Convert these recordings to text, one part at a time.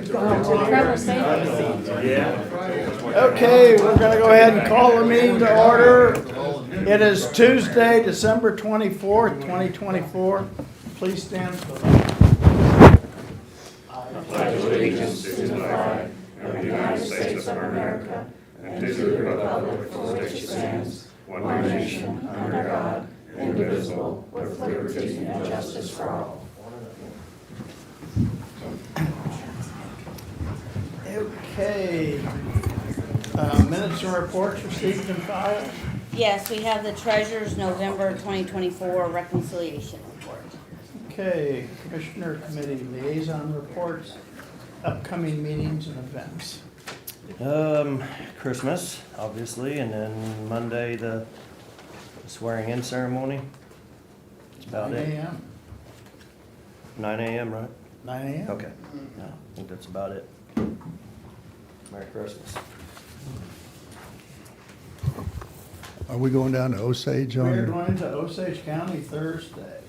Travel safe. Okay, we're gonna go ahead and call the meeting to order. It is Tuesday, December 24th, 2024. Please stand for the flag. Okay. Minutes and reports received and filed. Yes, we have the treasurer's November 2024 reconciliation report. Okay, Commissioner Committee liaison reports, upcoming meetings and events. Christmas, obviously, and then Monday, the swearing-in ceremony. That's about 9 it. a.m. 9 a.m., right? 9 a.m. Okay. Yeah, I think that's about it. Merry Christmas. Are we going down to Osage We're on? going to Osage County Thursday.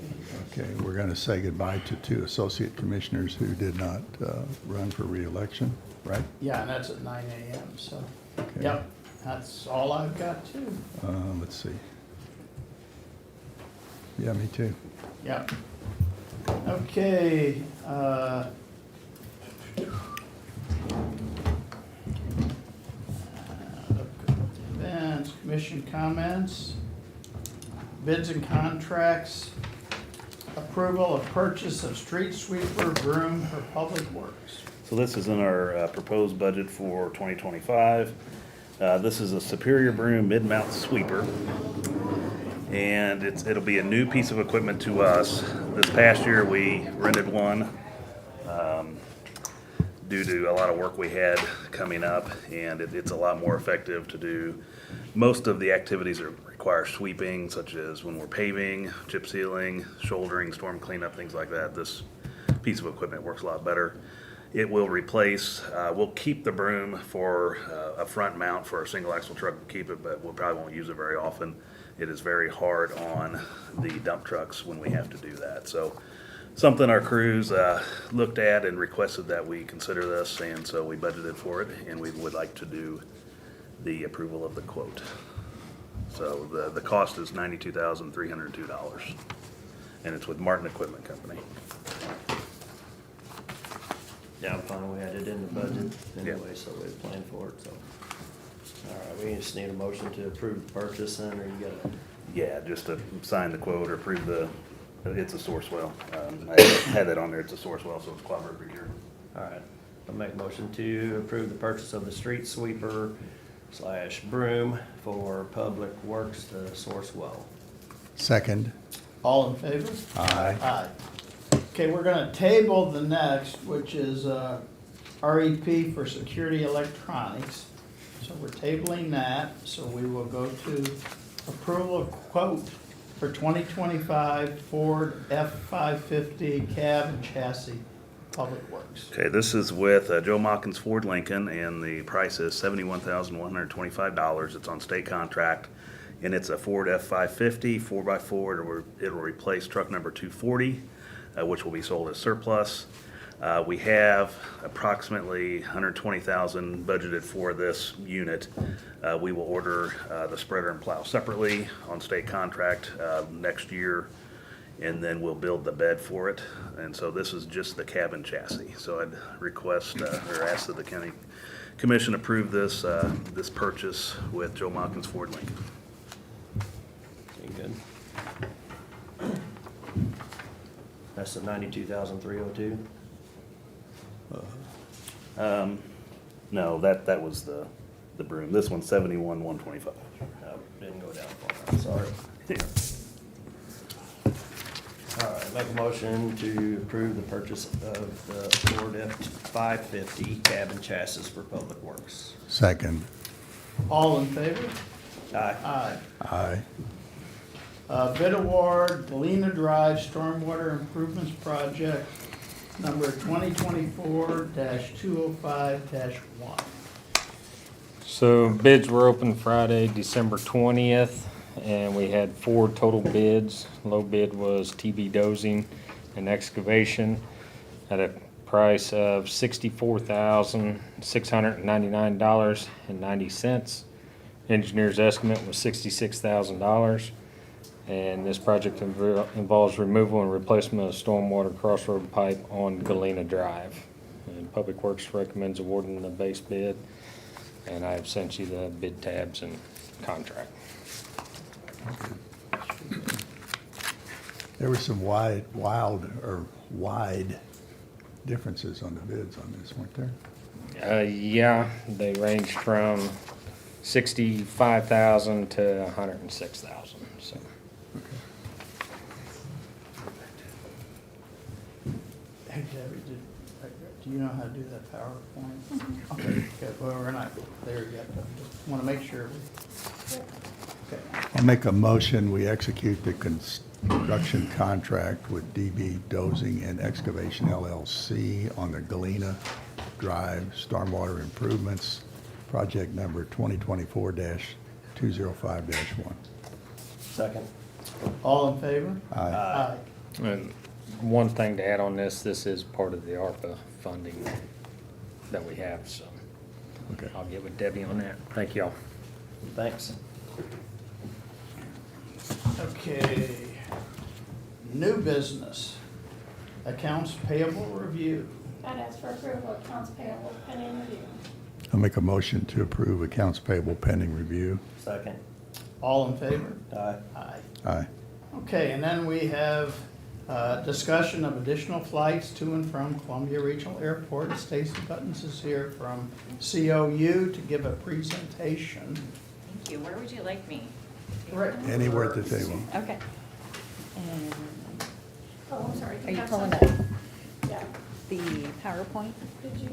Okay, we're going to say goodbye to two associate commissioners who did not run for reelection, right? Yeah, and that's at 9 a.m. So, Okay. yep, that's all I've got too. Let's see. Yeah, me too. Yep. Okay, events, commission comments, bids and contracts, approval of purchase of street sweeper broom for public works. So this is in our proposed budget for 2025. This is a Superior Broom mid-mount sweeper. And it'll be a new piece of equipment to us. This past year, we rented one due to a lot of work we had coming up. And it's a lot more effective to do most of the activities that require sweeping, such as when we're paving, chip sealing, shouldering, storm cleanup, things like that. This piece of equipment works a lot better. It will replace, we'll keep the broom for a front mount for a single axle truck, we'll keep it, but we probably won't use it very often. It is very hard on the dump trucks when we have to do that. So something our crews looked at and requested that we consider this, and so we budgeted for it, and we would like to do the approval of the quote. So the cost is $92,302, and it's with Martin Equipment Company. Yeah, I'm fine. We had it in the budget anyway, so we had planned for it, so. All right, we just need a motion to approve the purchase then, or you gotta, Yeah, just to sign the quote or approve it's a Sourcewell. I had that on there, it's a Sourcewell, so it's Quad River Procurement. all right. I'll make a motion to approve the purchase of the street sweeper / broom for public works to Sourcewell. Second. All in favor? Aye. Aye. Okay, we're gonna table the next, which is REP for security electronics. So we're tabling that, so we will go to approval of quote for 2025 Ford F-550 cab and chassis, Public Works. Okay, this is with Joe Mockins Ford Lincoln, and the price is $71,125. It's on state contract, and it's a Ford F-550 4x4. It'll replace truck number 240, which will be sold as surplus. We have approximately $120,000 budgeted for this unit. We will order the spreader and plow separately on state contract next year, and then we'll build the bed for it. And so this is just the cabin chassis. So I'd request or ask that the county commission approve this purchase with Joe Mockins Ford Lincoln. You good? That's the 92,302. No, that was the broom. This one's 71,125. Didn't go down far enough, sorry. All right, make a motion to approve the purchase of the Ford F-550 cabin chassis for public works. Second. All in favor? Aye. Aye. Aye. Bid award, Galena Drive Stormwater Improvements Project, number 2024-205-1. So bids were open Friday, December 20th, and we had 4 total bids. Low bid was TB Dozing and Excavation at a price of $64,699.90. Engineer's estimate was $66,000. And this project involves removal and replacement of stormwater crossroad pipe on Galena Drive. And Public Works recommends awarding the base bid, and I have sent you the bid tabs and contract. There were some wide differences on the bids on this, weren't there? Yeah, they ranged from 65,000 to 106,000, so. Hey Debbie, do you know how to do that PowerPoint? Okay, good. Well, we're not there yet, but just want to make sure. Okay. I'll make a motion, we execute the construction contract with DB Dozing and Excavation LLC on the Galena Drive Stormwater Improvements, project number 2024-205-1. Second. All in favor? Aye. And one thing to add on this is part of the ARPA funding that we have, so Okay. I'll get with Debbie on that. Thank y'all. Thanks. Okay. New business. Accounts payable review. I'd ask for approval of accounts payable pending review. I'll make a motion to approve accounts payable pending review. Second. All in favor? Aye. Aye. Aye. Okay, and then we have discussion of additional flights to and from Columbia Regional Airport. Stacy Buttons is here from COU to give a presentation. Thank you. Where would you like me? Anywhere at the table. Okay. And Oh, I'm sorry. are you have pulling some- up Yeah. the PowerPoint? Did you, I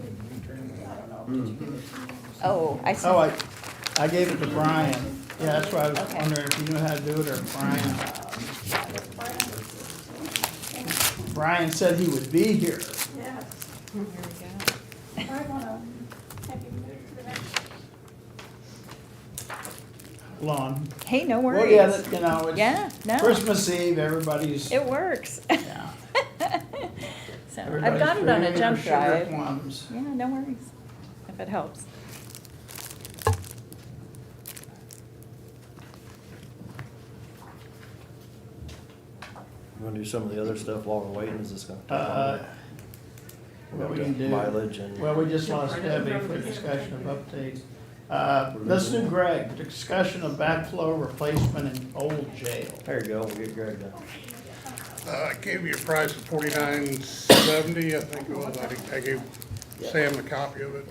don't know, did you give it to me? Oh, I see. Oh, I gave it to Brian. Yeah, that's why I was Okay. wondering if you knew how to do it or Brian. Brian said he would be here. Yes. Here we go. I want to have you move to the next. Hold on. Hey, no Well, worries. yeah, you know, Yeah, it's no. Christmas Eve, everybody's. It works. Yeah. So I've everybody's got it on a craving jump for sugar drive. plums. Yeah, no worries, if it helps. You wanna do some of the other stuff while we're waiting? Is this gonna? What we can do. Mileage and. Well, we just lost Debbie for discussion of updates. Let's do Greg, discussion of backflow replacement in old jail. There you go, we'll get Greg done. I gave you a price of $49.70, I think it was. I gave Sam a copy of it.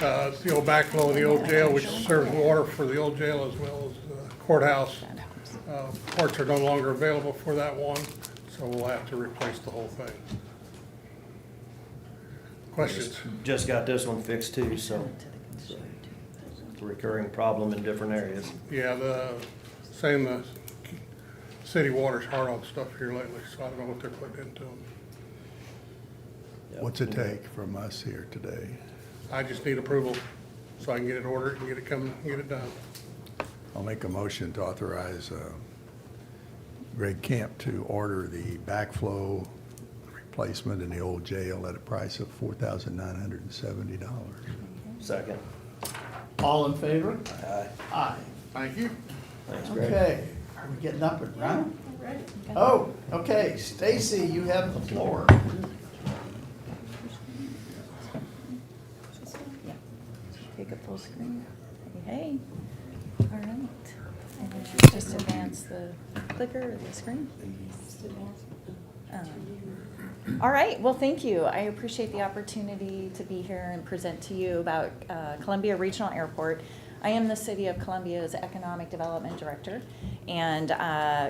It's the old backflow of the old jail, which serves water for the old jail as well as the courthouse. That helps. Parts are no longer available for that one, so we'll have to replace the whole thing. Questions? Just got this one fixed too, so it's a recurring problem in different areas. Yeah, the city water's hard on stuff here lately, so I don't know what they're putting into them. Yep. What's it take from us here today? I just need approval so I can get it ordered and get it coming, get it done. I'll make a motion to authorize Greg Camp to order the backflow replacement in the old jail at a price of $4,970. Second. All in favor? Aye. Aye. Thank you. Thanks, Greg. Okay, are we getting up and running? I'm ready. Oh, okay, Stacy, you have the floor. Yeah. Take a full screen. Hey, all right. And then just advance the clicker or the screen. All right, well, thank you. I appreciate the opportunity to be here and present to you about Columbia Regional Airport. I am the City of Columbia's Economic Development Director, and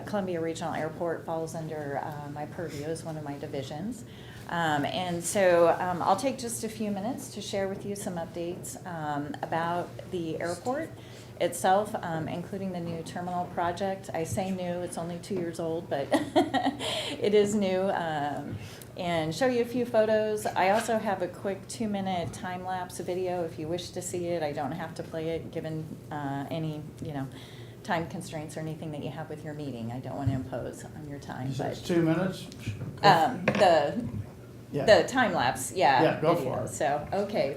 Columbia Regional Airport falls under my purview as one of my divisions. And so I'll take just a few minutes to share with you some updates about the airport itself, including the new terminal project. I say new, it's only 2 years old, but it is new. And show you a few photos. I also have a quick 2-minute time-lapse video if you wish to see it. I don't have to play it given any, time constraints or anything that you have with your meeting. I don't want to impose on your time, You said but it's 2 minutes? Yeah. The time lapse, yeah. Yeah, go video. for it. So, okay.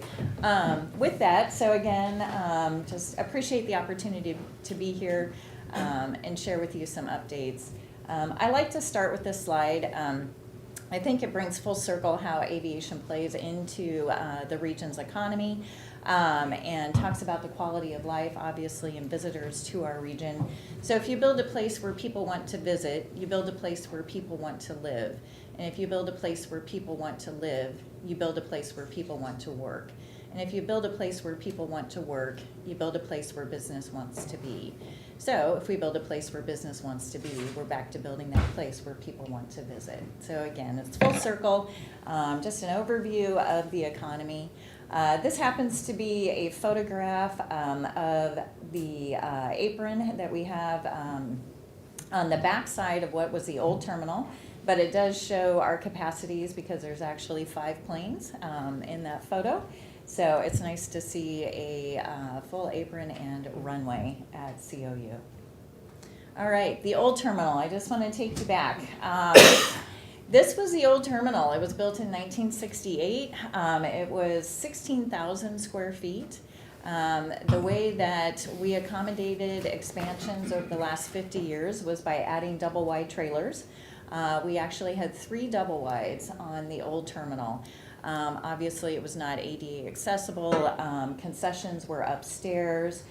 With that, so again, just appreciate the opportunity to be here and share with you some updates. I like to start with this slide. I think it brings full circle how aviation plays into the region's economy and talks about the quality of life, obviously, and visitors to our region. So if you build a place where people want to visit, you build a place where people want to live. And if you build a place where people want to live, you build a place where people want to work. And if you build a place where people want to work, you build a place where business wants to be. So if we build a place where business wants to be, we're back to building that place where people want to visit. So again, it's full circle, just an overview of the economy. This happens to be a photograph of the apron that we have on the back side of what was the old terminal, but it does show our capacities because there's actually 5 planes in that photo. So it's nice to see a full apron and runway at COU. All right, the old terminal, I just want to take you back. This was the old terminal. It was built in 1968. It was 16,000 square feet. The way that we accommodated expansions over the last 50 years was by adding double wide trailers. We actually had 3 double wides on the old terminal. Obviously, it was not ADA accessible. Concessions were upstairs.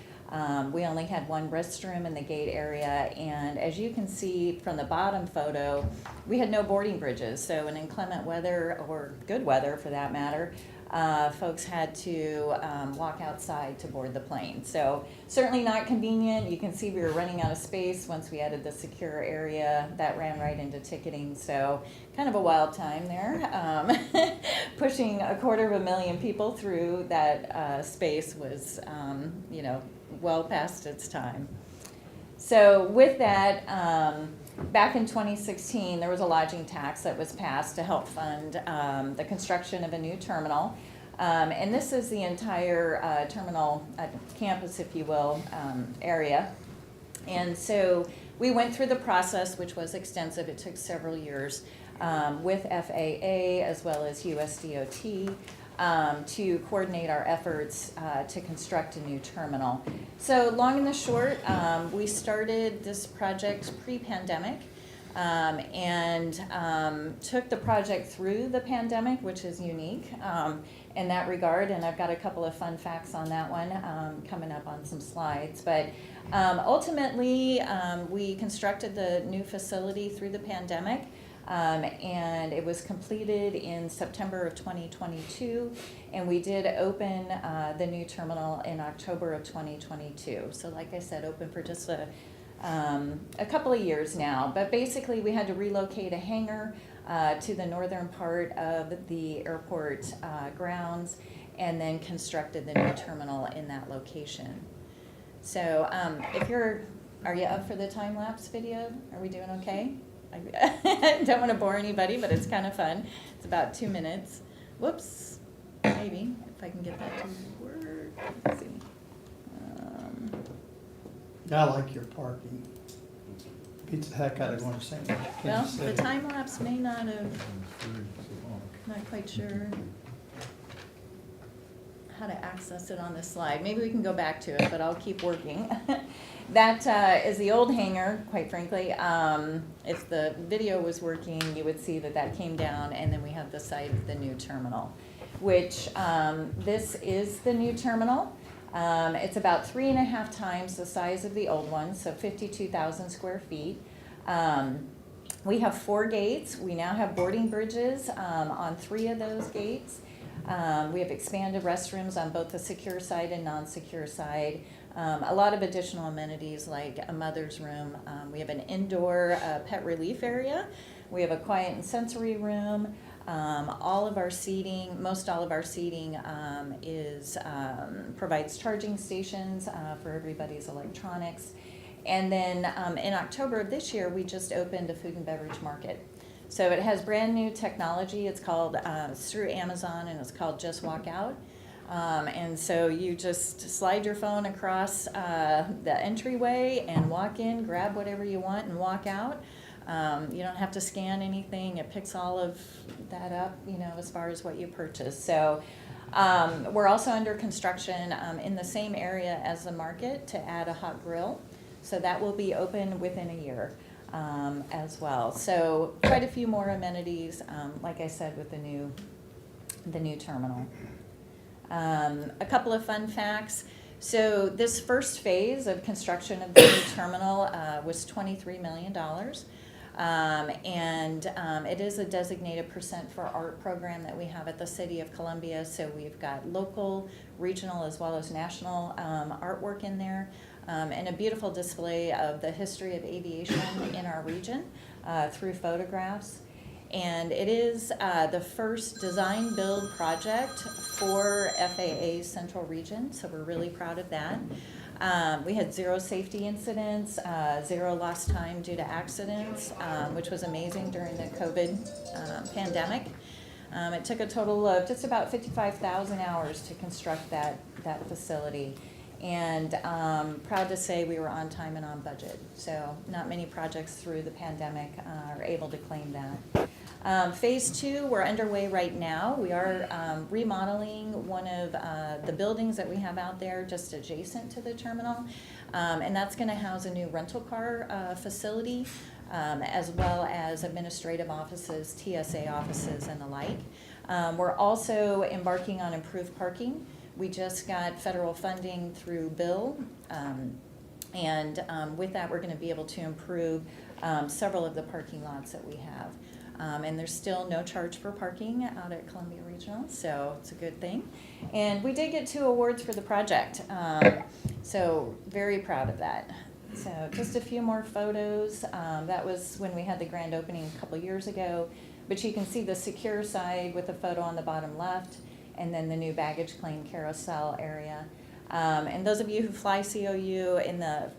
We only had 1 restroom in the gate area, and as you can see from the bottom photo, we had no boarding bridges. So in inclement weather, or good weather for that matter, folks had to walk outside to board the plane. So certainly not convenient. You can see we were running out of space once we added the secure area. That ran right into ticketing, so kind of a wild time there. Pushing 250,000 people through that space was, well past its time. So with that, back in 2016, there was a lodging tax that was passed to help fund the construction of a new terminal. And this is the entire terminal campus, if you will, area. And so we went through the process, which was extensive. It took several years with FAA as well as USDOT. To coordinate our efforts to construct a new terminal. So long and the short, we started this project pre-pandemic and took the project through the pandemic, which is unique in that regard, and I've got a couple of fun facts on that one coming up on some slides. But ultimately, we constructed the new facility through the pandemic. And it was completed in September of 2022, and we did open the new terminal in October of 2022. So like I said, open for just a couple of years now. But basically, we had to relocate a hangar to the northern part of the airport grounds, and then constructed the new terminal in that location. So are you up for the time-lapse video? Are we doing okay? I don't want to bore anybody, but it's kind of fun. It's about 2 minutes. Whoops. Maybe, if I can get that to work. Let's see. I like your parking. Beats the heck out of going to St. Well, Kansas the City. time lapse may not have, not quite sure how to access it on this slide. Maybe we can go back to it, but I'll keep working. That is the old hangar, quite frankly. If the video was working, you would see that that came down, and then we have the site of the new terminal, which this is the new terminal. It's about 3.5 times the size of the old one, so 52,000 square feet. We have 4 gates. We now have boarding bridges on 3 of those gates. We have expanded restrooms on both the secure side and non-secure side. A lot of additional amenities like a mother's room. We have an indoor pet relief area. We have a quiet and sensory room. All of our seating, most all of our seating provides charging stations for everybody's electronics. And then in October of this year, we just opened a food and beverage market. So it has brand new technology. It's called, it's through Amazon, and it's called Just Walk Out. And so you just slide your phone across the entryway and walk in, grab whatever you want, and walk out. You don't have to scan anything. It picks all of that up, you know, as far as what you purchase. So we're also under construction in the same area as the market to add a hot grill. So that will be open within a year as well. So quite a few more amenities, like I said, with the new terminal. A couple of fun facts. So this first phase of construction of the new terminal was $23 million. It is a designated percent for art program that we have at the City of Columbia. So we've got local, regional, as well as national artwork in there, and a beautiful display of the history of aviation in our region through photographs. And it is the first design-build project for FAA Central Region, so we're really proud of that. We had 0 safety incidents, 0 lost time due to accidents, which was amazing during the COVID pandemic. It took a total of just about 55,000 hours to construct that facility. And proud to say we were on time and on budget. So not many projects through the pandemic are able to claim that. Phase 2, we're underway right now. We are remodeling one of the buildings that we have out there just adjacent to the terminal. And that's going to house a new rental car facility, as well as administrative offices, TSA offices, and the like. We're also embarking on improved parking. We just got federal funding through Bill, and with that, we're going to be able to improve several of the parking lots that we have. And there's still no charge for parking out at Columbia Regional, so it's a good thing. And we did get 2 awards for the project, so very proud of that. So just a few more photos. That was when we had the grand opening a couple years ago, but you can see the secure side with the photo on the bottom left, and then the new baggage claim carousel area. And those of you who fly COU in the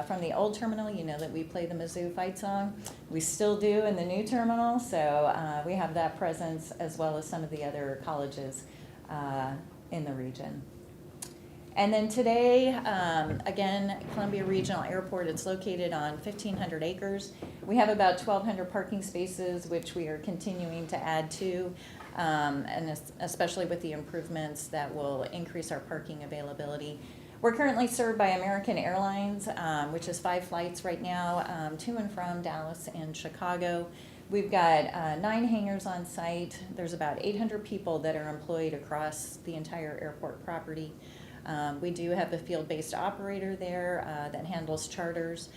from the old terminal, you know that we play the Mizzou fight song. We still do in the new terminal, so we have that presence as well as some of the other colleges in the region. And then today, again, Columbia Regional Airport, it's located on 1,500 acres. We have about 1,200 parking spaces, which we are continuing to add to, and especially with the improvements that will increase our parking availability. We're currently served by American Airlines, which is 5 flights right now, to and from Dallas and Chicago. We've got 9 hangars on site. There's about 800 people that are employed across the entire airport property. We do have a field-based operator there that handles charters.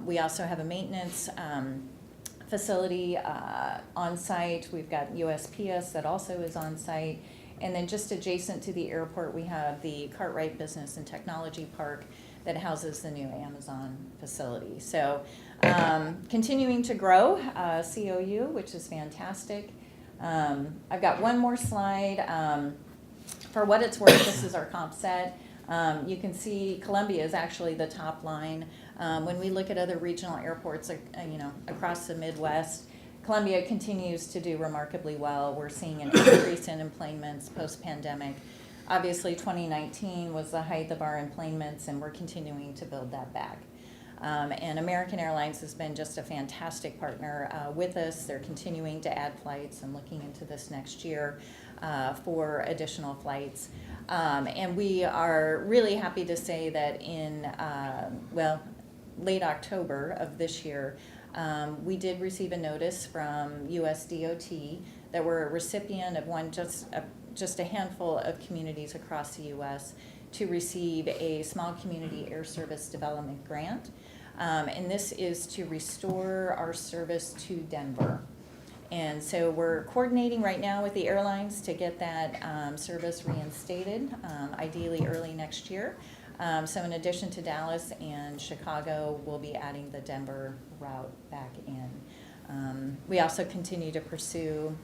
We also have a maintenance facility on site. We've got USPS that also is on site. And then just adjacent to the airport, we have the Cartwright Business and Technology Park that houses the new Amazon facility. So continuing to grow COU, which is fantastic. I've got one more slide. For what it's worth, this is our comp set. You can see Columbia is actually the top line. When we look at other regional airports, across the Midwest, Columbia continues to do remarkably well. We're seeing an increase in employments post-pandemic. Obviously, 2019 was the height of our employments, and we're continuing to build that back. And American Airlines has been just a fantastic partner with us. They're continuing to add flights and looking into this next year for additional flights. And we are really happy to say that in, late October of this year, we did receive a notice from US DOT that we're a recipient of just a handful of communities across the U.S. to receive a Small Community Air Service Development Grant. And this is to restore our service to Denver. And so we're coordinating right now with the airlines to get that service reinstated, ideally early next year. So in addition to Dallas and Chicago, we'll be adding the Denver route back in. We also continue to pursue,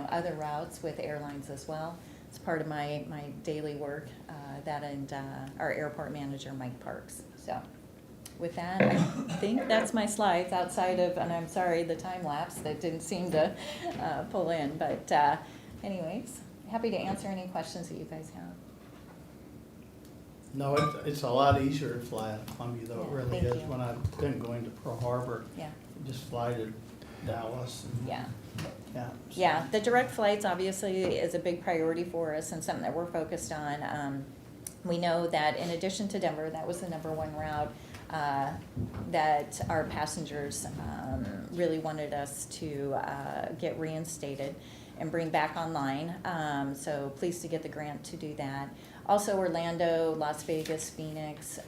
other routes with airlines as well. It's part of my daily work, that and our airport manager, Mike Parks. So with that, I think that's my slides outside of, and I'm sorry, the time lapse that didn't seem to pull in. But anyways, happy to answer any questions that you guys have. No, it's a lot easier to fly out of Columbia, though, it Yeah, really thank is. you. When I've been going to Pearl Harbor, Yeah. just fly to Dallas. And, Yeah. Yeah. Yeah, the direct flights obviously is a big priority for us and something that we're focused on. We know that in addition to Denver, that was the number one route that our passengers really wanted us to get reinstated and bring back online. So pleased to get the grant to do that. Also Orlando, Las Vegas, Phoenix,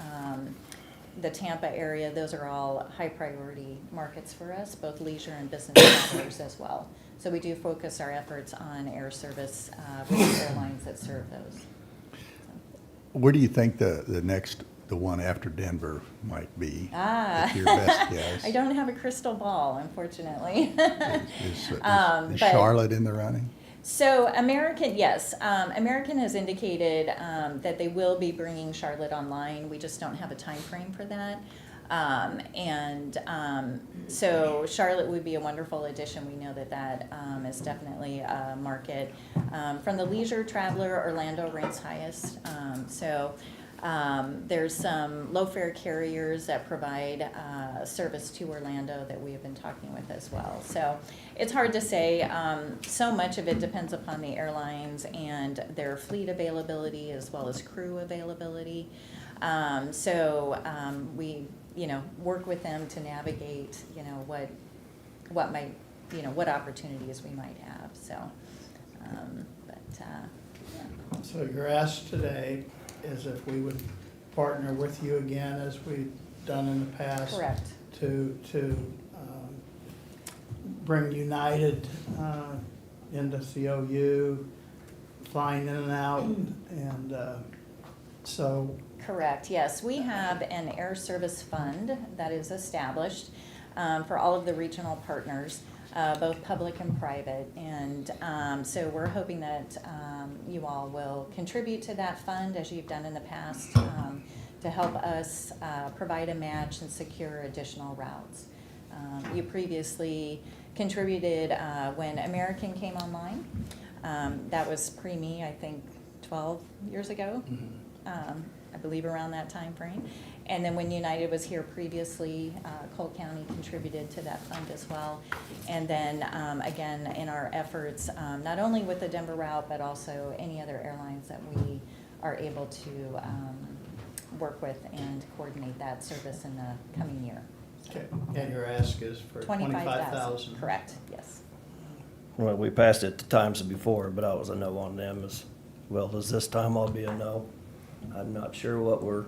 the Tampa area, those are all high priority markets for us, both leisure and business travelers as well. So we do focus our efforts on air service with the airlines that serve those. Where do you think the one after Denver might be? If your Ah, best guess. I don't have a crystal ball, unfortunately. Is but- Charlotte in the running? So American, yes, American has indicated that they will be bringing Charlotte online. We just don't have a time frame for that. So Charlotte would be a wonderful addition. We know that is definitely a market. From the leisure traveler, Orlando ranks highest. There's some low fare carriers that provide service to Orlando that we have been talking with as well. So it's hard to say. So much of it depends upon the airlines and their fleet availability as well as crew availability. We, work with them to navigate, what might, what opportunities we might have. So, yeah. So your ask today is if we would partner with you again as we've done in the past. Correct. To bring United into COU, flying in and out, and so. Correct, yes. We have an air service fund that is established for all of the regional partners, both public and private. And so we're hoping that you all will contribute to that fund as you've done in the past to help us provide a match and secure additional routes. You previously contributed when American came online. That was pre-me, I think 12 years ago. I believe around that time frame. And then when United was here previously, Cole County contributed to that fund as well. And then again, in our efforts, not only with the Denver route, but also any other airlines that we are able to work with and coordinate that service in the coming year. Okay, and your ask is for 25,000. Correct, yes. Well, we passed it the times before, but I was a no on them as well as this time I'll be a no. I'm not sure what we're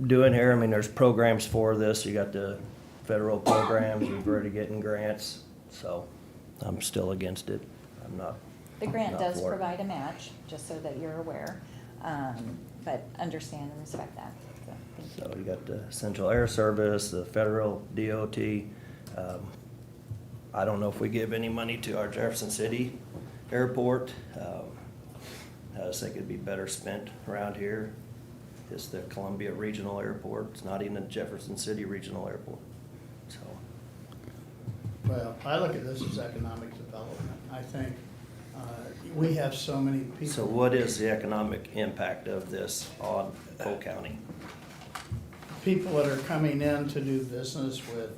doing here. I mean, there's programs for this. You got the federal programs, we've already getting grants, so I'm still against it. I'm not. The grant Not does for it. provide a match, just so that you're aware, but understand and respect that. So, thank you. So you got the Central Air Service, the federal DOT. I don't know if we give any money to our Jefferson City Airport. I just think it'd be better spent around here. It's the Columbia Regional Airport. It's not even the Jefferson City Regional Airport. So, Well, I look at this as economic development. I think we have so many people. so what is the economic impact of this on Cole County? People that are coming in to do business with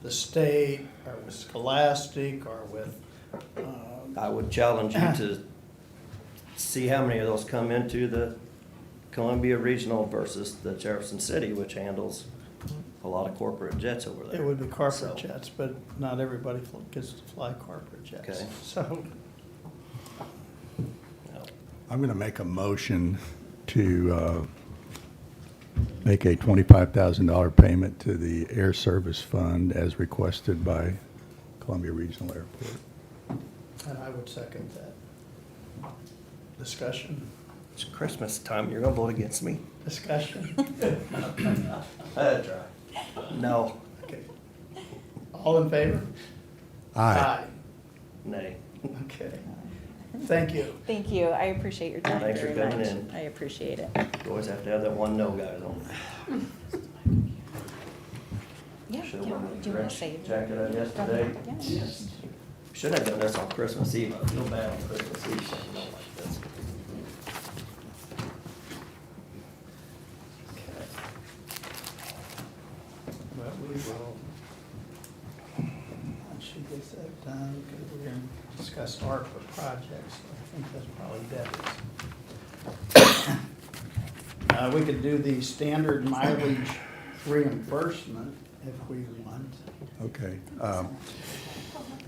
the state, or with Scholastic, or with, I would challenge you to see how many of those come into the Columbia Regional versus the Jefferson City, which handles a lot of corporate jets over there. it would be corporate So, jets, but not everybody gets to fly corporate jets. Okay. So, no. I'm going to make a motion to make a $25,000 payment to the Air Service Fund as requested by Columbia Regional Airport. and I would second that. Discussion, It's Christmas time, you're gonna vote against me? discussion. I'd try. No. Okay. All in favor? Aye. Nay. Okay. Thank you. Thank you. I appreciate your time Thanks for very coming much. in. I appreciate it. You always have to have that one no guy, don't Yeah, Should've yeah. worn Do the you want Grinch to save? jacket out yesterday. Yeah. Should have done this on Christmas Eve, I feel bad on Christmas Eve, something like this. But we will discuss ARPA projects. I think that's probably Debbie's. We could do the standard mileage reimbursement if we want. Okay.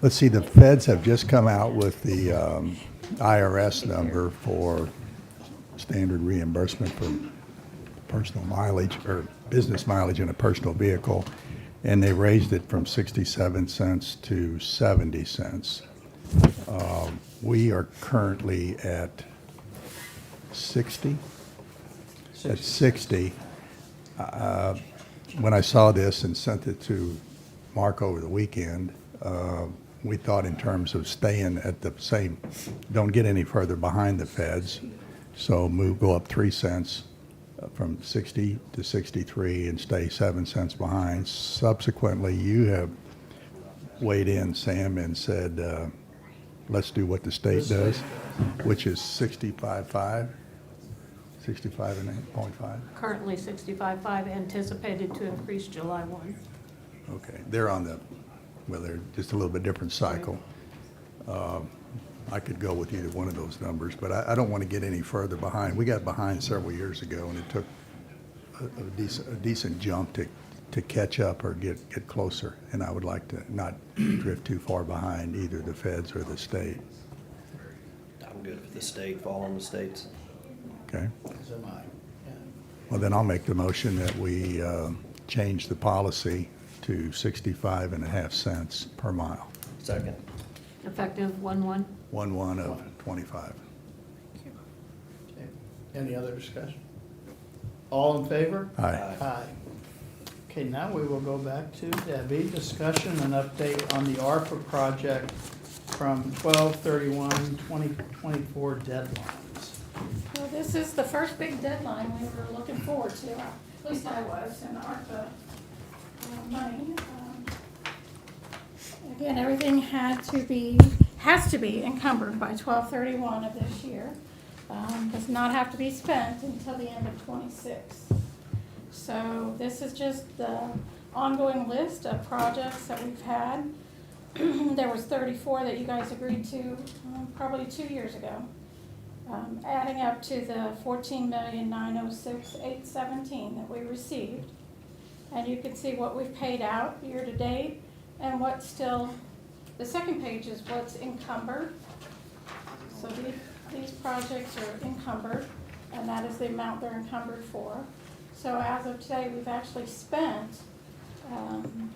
Let's see, the feds have just come out with the IRS number for standard reimbursement for personal mileage or business mileage in a personal vehicle, and they raised it from 67 cents to 70 cents. We are currently at 60. At 60. When I saw this and sent it to Mark over the weekend, we thought in terms of staying at the same, don't get any further behind the feds, so go up 3 cents from 60 to 63 and stay 7 cents behind. Subsequently, you have weighed in, Sam, and said, let's do what the state does, which is 65.5, 65.5. Currently 65.5, anticipated to increase July 1. Okay, they're on the, well, they're just a little bit different cycle. I could go with either one of those numbers, but I don't want to get any further behind. We got behind several years ago, and it took a decent jump to catch up or get closer, and I would like to not drift too far behind either the feds or the state. I'm good with the state, following the states. Okay? So am I. Yeah. Well, then I'll make the motion that we change the policy to 65.5 cents per mile, Second. Effective 1/1. 1/1 of 25. Okay. Any other discussion? All in favor? Aye. Aye. Okay, now we will go back to Debbie. Discussion and update on the ARPA project from 12/31/2024 deadlines. Well, this is the first big deadline we were looking forward to, at least I was, in ARPA money. Again, everything has to be encumbered by 12/31 of this year. Does not have to be spent until the end of '26. So this is just the ongoing list of projects that we've had. There was 34 that you guys agreed to probably 2 years ago. Adding up to the 14,906,817 that we received. And you can see what we've paid out year to date and what's still, the second page is what's encumbered. So these projects are encumbered, and that is the amount they're encumbered for. So as of today, we've actually spent, and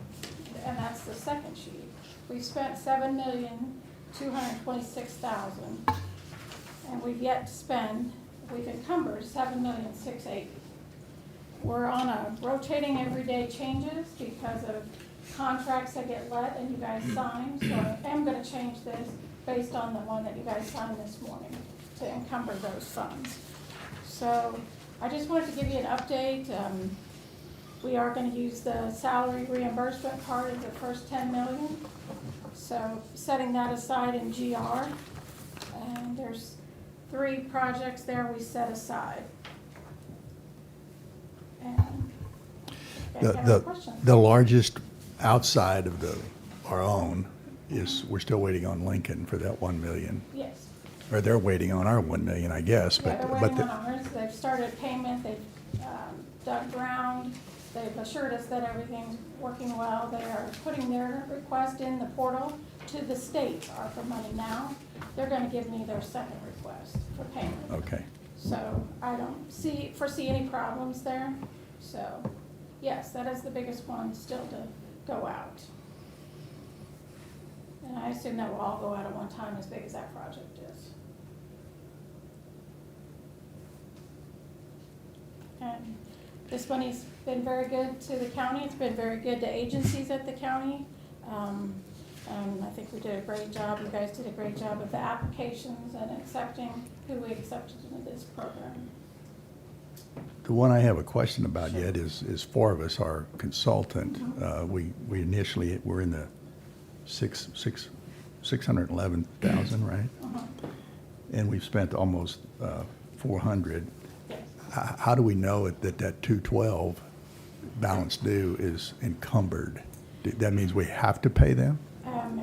that's the second sheet, we've spent $7,226,000. And we've yet to spend, we've encumbered $7,680,000. We're on a rotating everyday changes because of contracts that get let and you guys sign. So I am gonna change this based on the one that you guys signed this morning to encumber those funds. So I just wanted to give you an update. We are gonna use the salary reimbursement part of the first 10 million. So setting that aside in GR. And there's 3 projects there we set aside. And you guys have any questions? The largest outside of our own is, we're still waiting on Lincoln for that 1 million. Yes. Or they're waiting on our 1 million, I guess, Yeah, they're but waiting on ours. They've started payment, they've dug ground, they've assured us that everything's working well. They are putting their request in the portal to the state ARPA money now. They're gonna give me their second request for payment. okay. So I don't foresee any problems there. So, yes, that is the biggest one still to go out. And I assume that will all go out at one time, as big as that project is. And this money's been very good to the county. It's been very good to agencies at the county. And I think we did a great job. You guys did a great job with the applications and accepting who we accepted into this program. The one I have a question about yet is Forvis, our consultant. We initially were in the 611,000, right? And we've spent almost 400. Yes. How do we know that 212 balance due is encumbered? That means we have to pay them?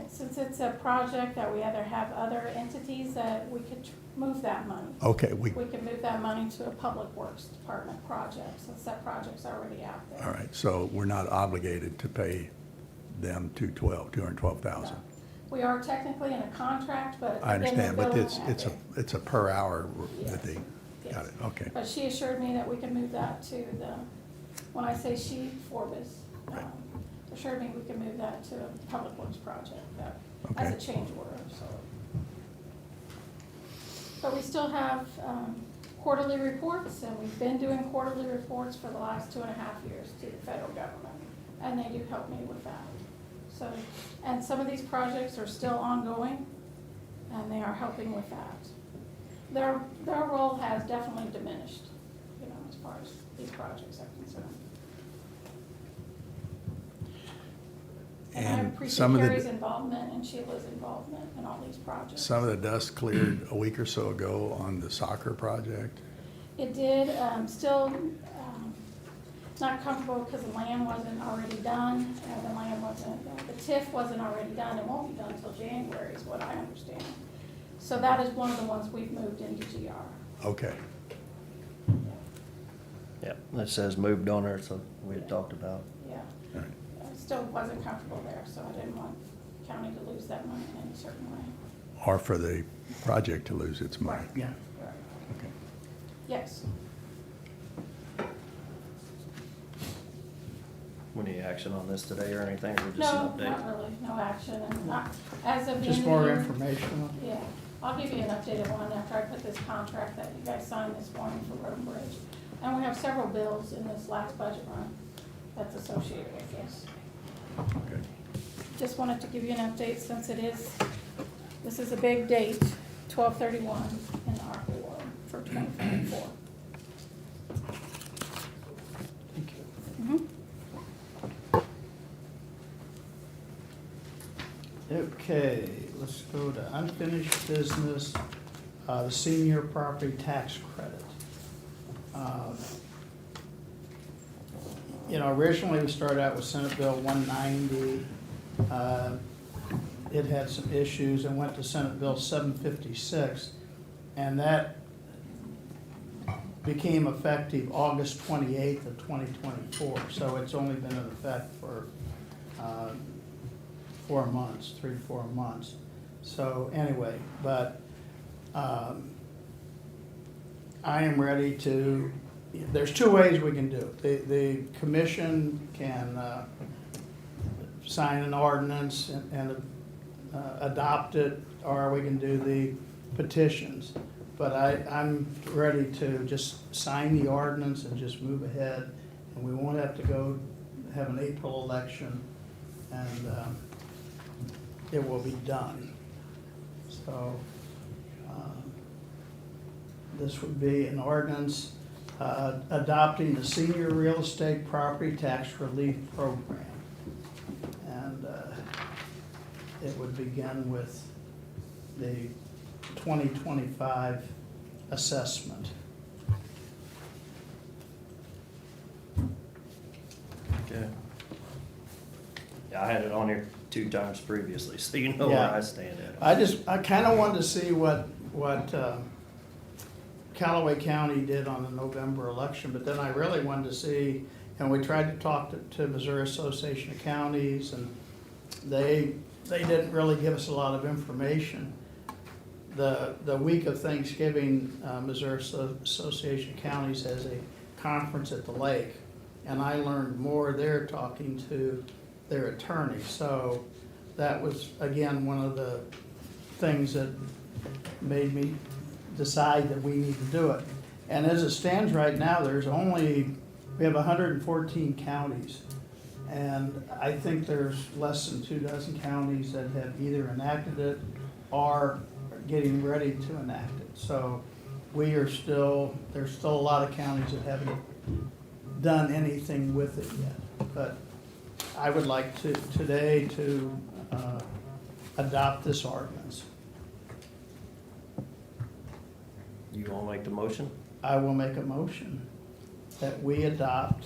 Since Since it's a project that we either have other entities that we could move that money. Okay, We can move that money to a Public Works Department project, since that project's already out there. all right, so we're not obligated to pay them $212,000. No. We are technically in a contract, but. I again, understand, the but bill it's won't have a per hour that they, Yes. got it, okay. But she assured me that we can move that to the, when I say she, Forbes, Right. assured me we can move that to a Public Works project, as Okay. a change order, so. But we still have quarterly reports, and we've been doing quarterly reports for the last 2.5 years to the federal government, and they do help me with that. So, and some of these projects are still ongoing, and they are helping with that. Their role has definitely diminished, you know, as far as these projects are concerned. And I And appreciate some of Carrie's the, involvement and Sheila's involvement in all these projects. some of the dust cleared a week or so ago on the soccer project. It did, still not comfortable because the land wasn't already done, the land wasn't, the TIF wasn't already done, it won't be done until January is what I understand. So that is one of the ones we've moved into GR. Okay, Yep, it says moved on there, so we had talked about. Yeah, all right. I still wasn't comfortable there, so I didn't want county to lose that money in any certain way. Or for the project to lose its money. Yeah. Right. Okay. Yes. Any action on this today or anything, or just No, an update? not really, no action, and not, as of the Just end of more the year- information. Yeah, I'll give you an updated one after I put this contract that you guys signed this morning for Road and Bridge. And we have several bills in this last budget run that's associated with this. Okay. Just wanted to give you an update since this is a big date, 12/31 in our war for 2024. Thank you. Mhm. Okay, let's go to unfinished business, the senior property tax credit. You know, originally we started out with Senate Bill 190. It had some issues and went to Senate Bill 756. And that became effective August 28th of 2024. So it's only been in effect for 4 months, 3 to 4 months. So anyway, but I am ready to, there's 2 ways we can do it. The commission can sign an ordinance and adopt it, or we can do the petitions. But I'm ready to just sign the ordinance and just move ahead, and we won't have to go have an April election, and it will be done. So this would be an ordinance adopting the senior real estate property tax relief program. And it would begin with the 2025 assessment. Okay. Yeah, I had it on here 2 times previously, so you know where Yeah. I stand at. I kind of wanted to see what Callaway County did on the November election, but then I really wanted to see, and we tried to talk to Missouri Association of Counties, and they didn't really give us a lot of information. The week of Thanksgiving, Missouri Association of Counties has a conference at the lake, and I learned more there talking to their attorney. So that was, again, one of the things that made me decide that we need to do it. And as it stands right now, we have 114 counties. And I think there's less than 24 counties that have either enacted it or are getting ready to enact it. So there's still a lot of counties that haven't done anything with it yet. But I would like today to adopt this ordinance. You wanna make the motion? I will make a motion that we adopt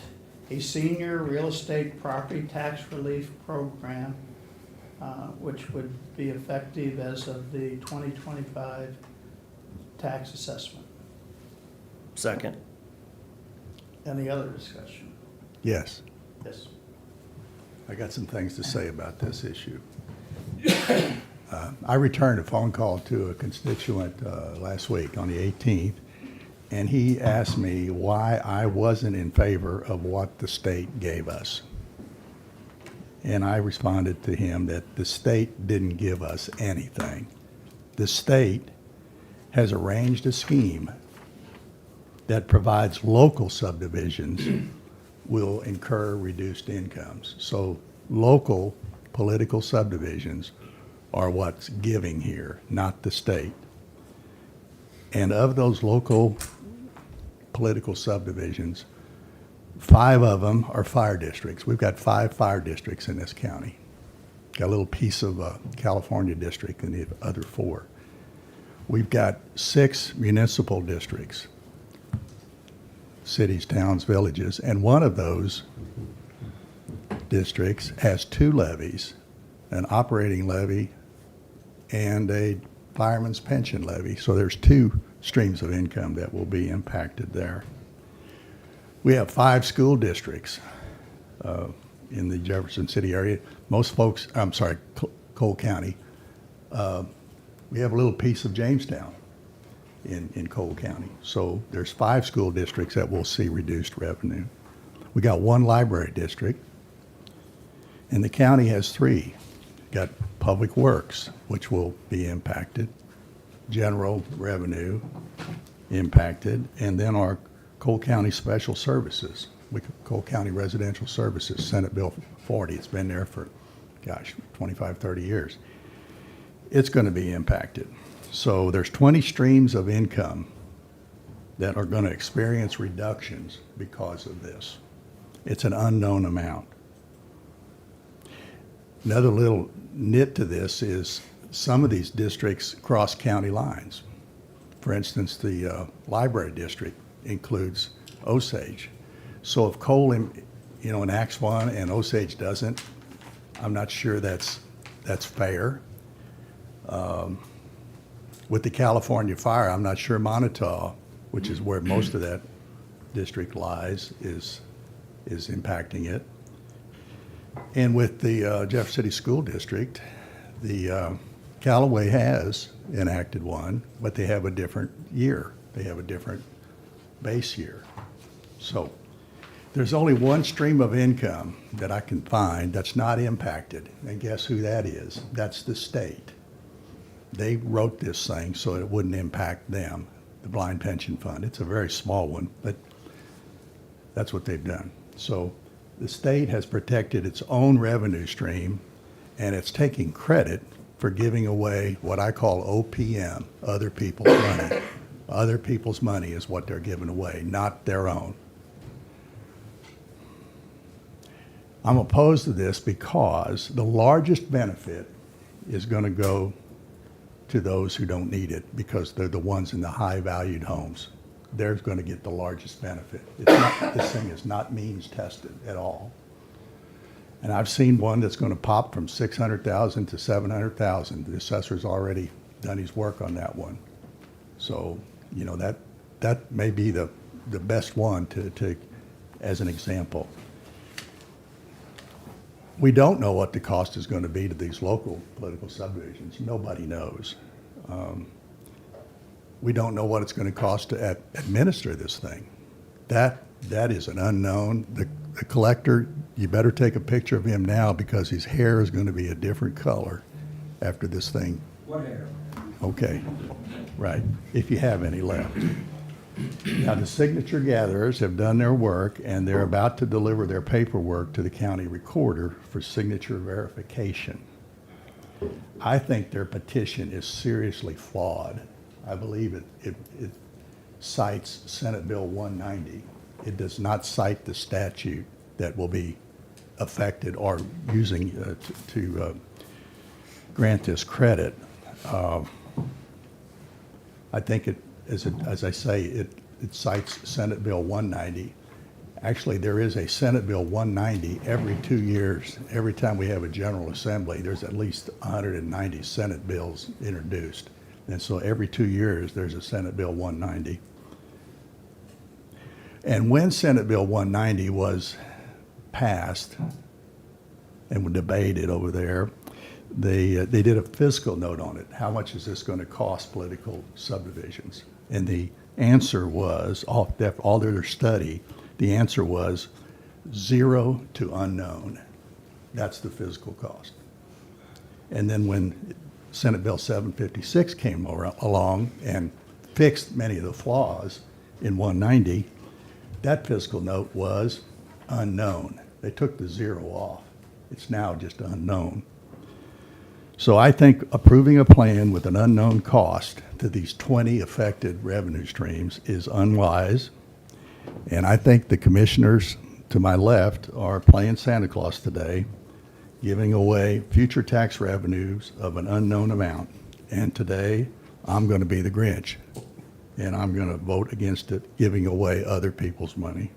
a senior real estate property tax relief program which would be effective as of the 2025 tax assessment. Second. Any other discussion? Yes, Yes. I got some things to say about this issue. I returned a phone call to a constituent last week on the 18th, and he asked me why I wasn't in favor of what the state gave us. And I responded to him that the state didn't give us anything. The state has arranged a scheme that provides local subdivisions will incur reduced incomes. So local political subdivisions are what's giving here, not the state. And of those local political subdivisions, 5 of them are fire districts. We've got 5 fire districts in this county. Got a little piece of a California district in the other 4. We've got 6 municipal districts, cities, towns, villages, and one of those districts has 2 levies, an operating levy and a fireman's pension levy. So there's 2 streams of income that will be impacted there. We have 5 school districts in the Jefferson City area. Most folks, Cole County. We have a little piece of Jamestown in Cole County. So there's 5 school districts that will see reduced revenue. We got 1 library district, and the county has 3. Got Public Works, which will be impacted, general revenue impacted, and then our Cole County Special Services, Cole County Residential Services, Senate Bill 40. It's been there for, 25, 30 years. It's going to be impacted. So there's 20 streams of income that are going to experience reductions because of this. It's an unknown amount. Another little nit to this is some of these districts cross county lines. For instance, the library district includes Osage. So if Cole, enacts one and Osage doesn't, I'm not sure that's fair. With the California fire, I'm not sure Montauk, which is where most of that district lies, is impacting it. And with the Jeff City School District, the Callaway has enacted one, but they have a different year. They have a different base year. So there's only one stream of income that I can find that's not impacted. And guess who that is? That's the state. They wrote this thing so it wouldn't impact them, the Blind Pension Fund. It's a very small one, but that's what they've done. So the state has protected its own revenue stream, and it's taking credit for giving away what I call OPM, other people's money. Other people's money is what they're giving away, not their own. I'm opposed to this because the largest benefit is going to go to those who don't need it because they're the ones in the high-valued homes. They're going to get the largest benefit. This thing is not means tested at all. And I've seen one that's going to pop from $600,000 to $700,000. The assessor's already done his work on that one. So, that may be the best one to as an example. We don't know what the cost is going to be to these local political subdivisions. Nobody knows. We don't know what it's going to cost to administer this thing. That is an unknown. The collector, you better take a picture of him now because his hair is going to be a different color after this thing. What hair? Okay, right, if you have any left. Now, the signature gatherers have done their work, and they're about to deliver their paperwork to the county recorder for signature verification. I think their petition is seriously flawed. I believe it cites Senate Bill 190. It does not cite the statute that will be affected or using to grant this credit. I think as I say, it cites Senate Bill 190, Actually, there is a Senate Bill 190 every 2 years. Every time we have a General Assembly, there's at least 190 Senate bills introduced. And so every 2 years, there's a Senate Bill 190. And when Senate Bill 190 was passed and was debated over there, they did a fiscal note on it. How much is this going to cost political subdivisions? And the answer was, all their study, the answer was 0 to unknown. That's the physical cost. And then when Senate Bill 756 came along and fixed many of the flaws in 190, that fiscal note was unknown. They took the 0 off. It's now just unknown. So I think approving a plan with an unknown cost to these 20 affected revenue streams is unwise. And I think the commissioners to my left are playing Santa Claus today, giving away future tax revenues of an unknown amount. And today, I'm going to be the Grinch, and I'm going to vote against it, giving away other people's money.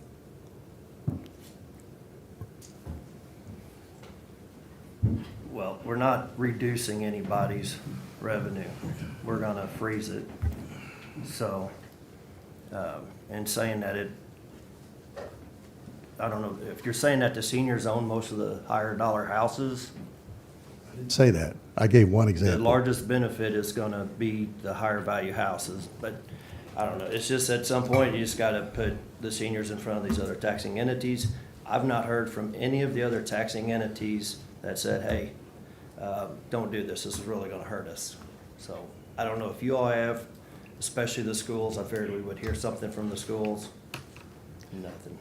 Well, we're not reducing anybody's revenue. We're gonna freeze it. So, and saying that I don't know, if you're saying that the seniors own most of the higher dollar houses, I didn't say that. I gave one the example. largest benefit is gonna be the higher value houses. But I don't know, it's just at some point, you just gotta put the seniors in front of these other taxing entities. I've not heard from any of the other taxing entities that said, hey, don't do this is really gonna hurt us. So I don't know if you all have, especially the schools. I figured we would hear something from the schools. Nothing.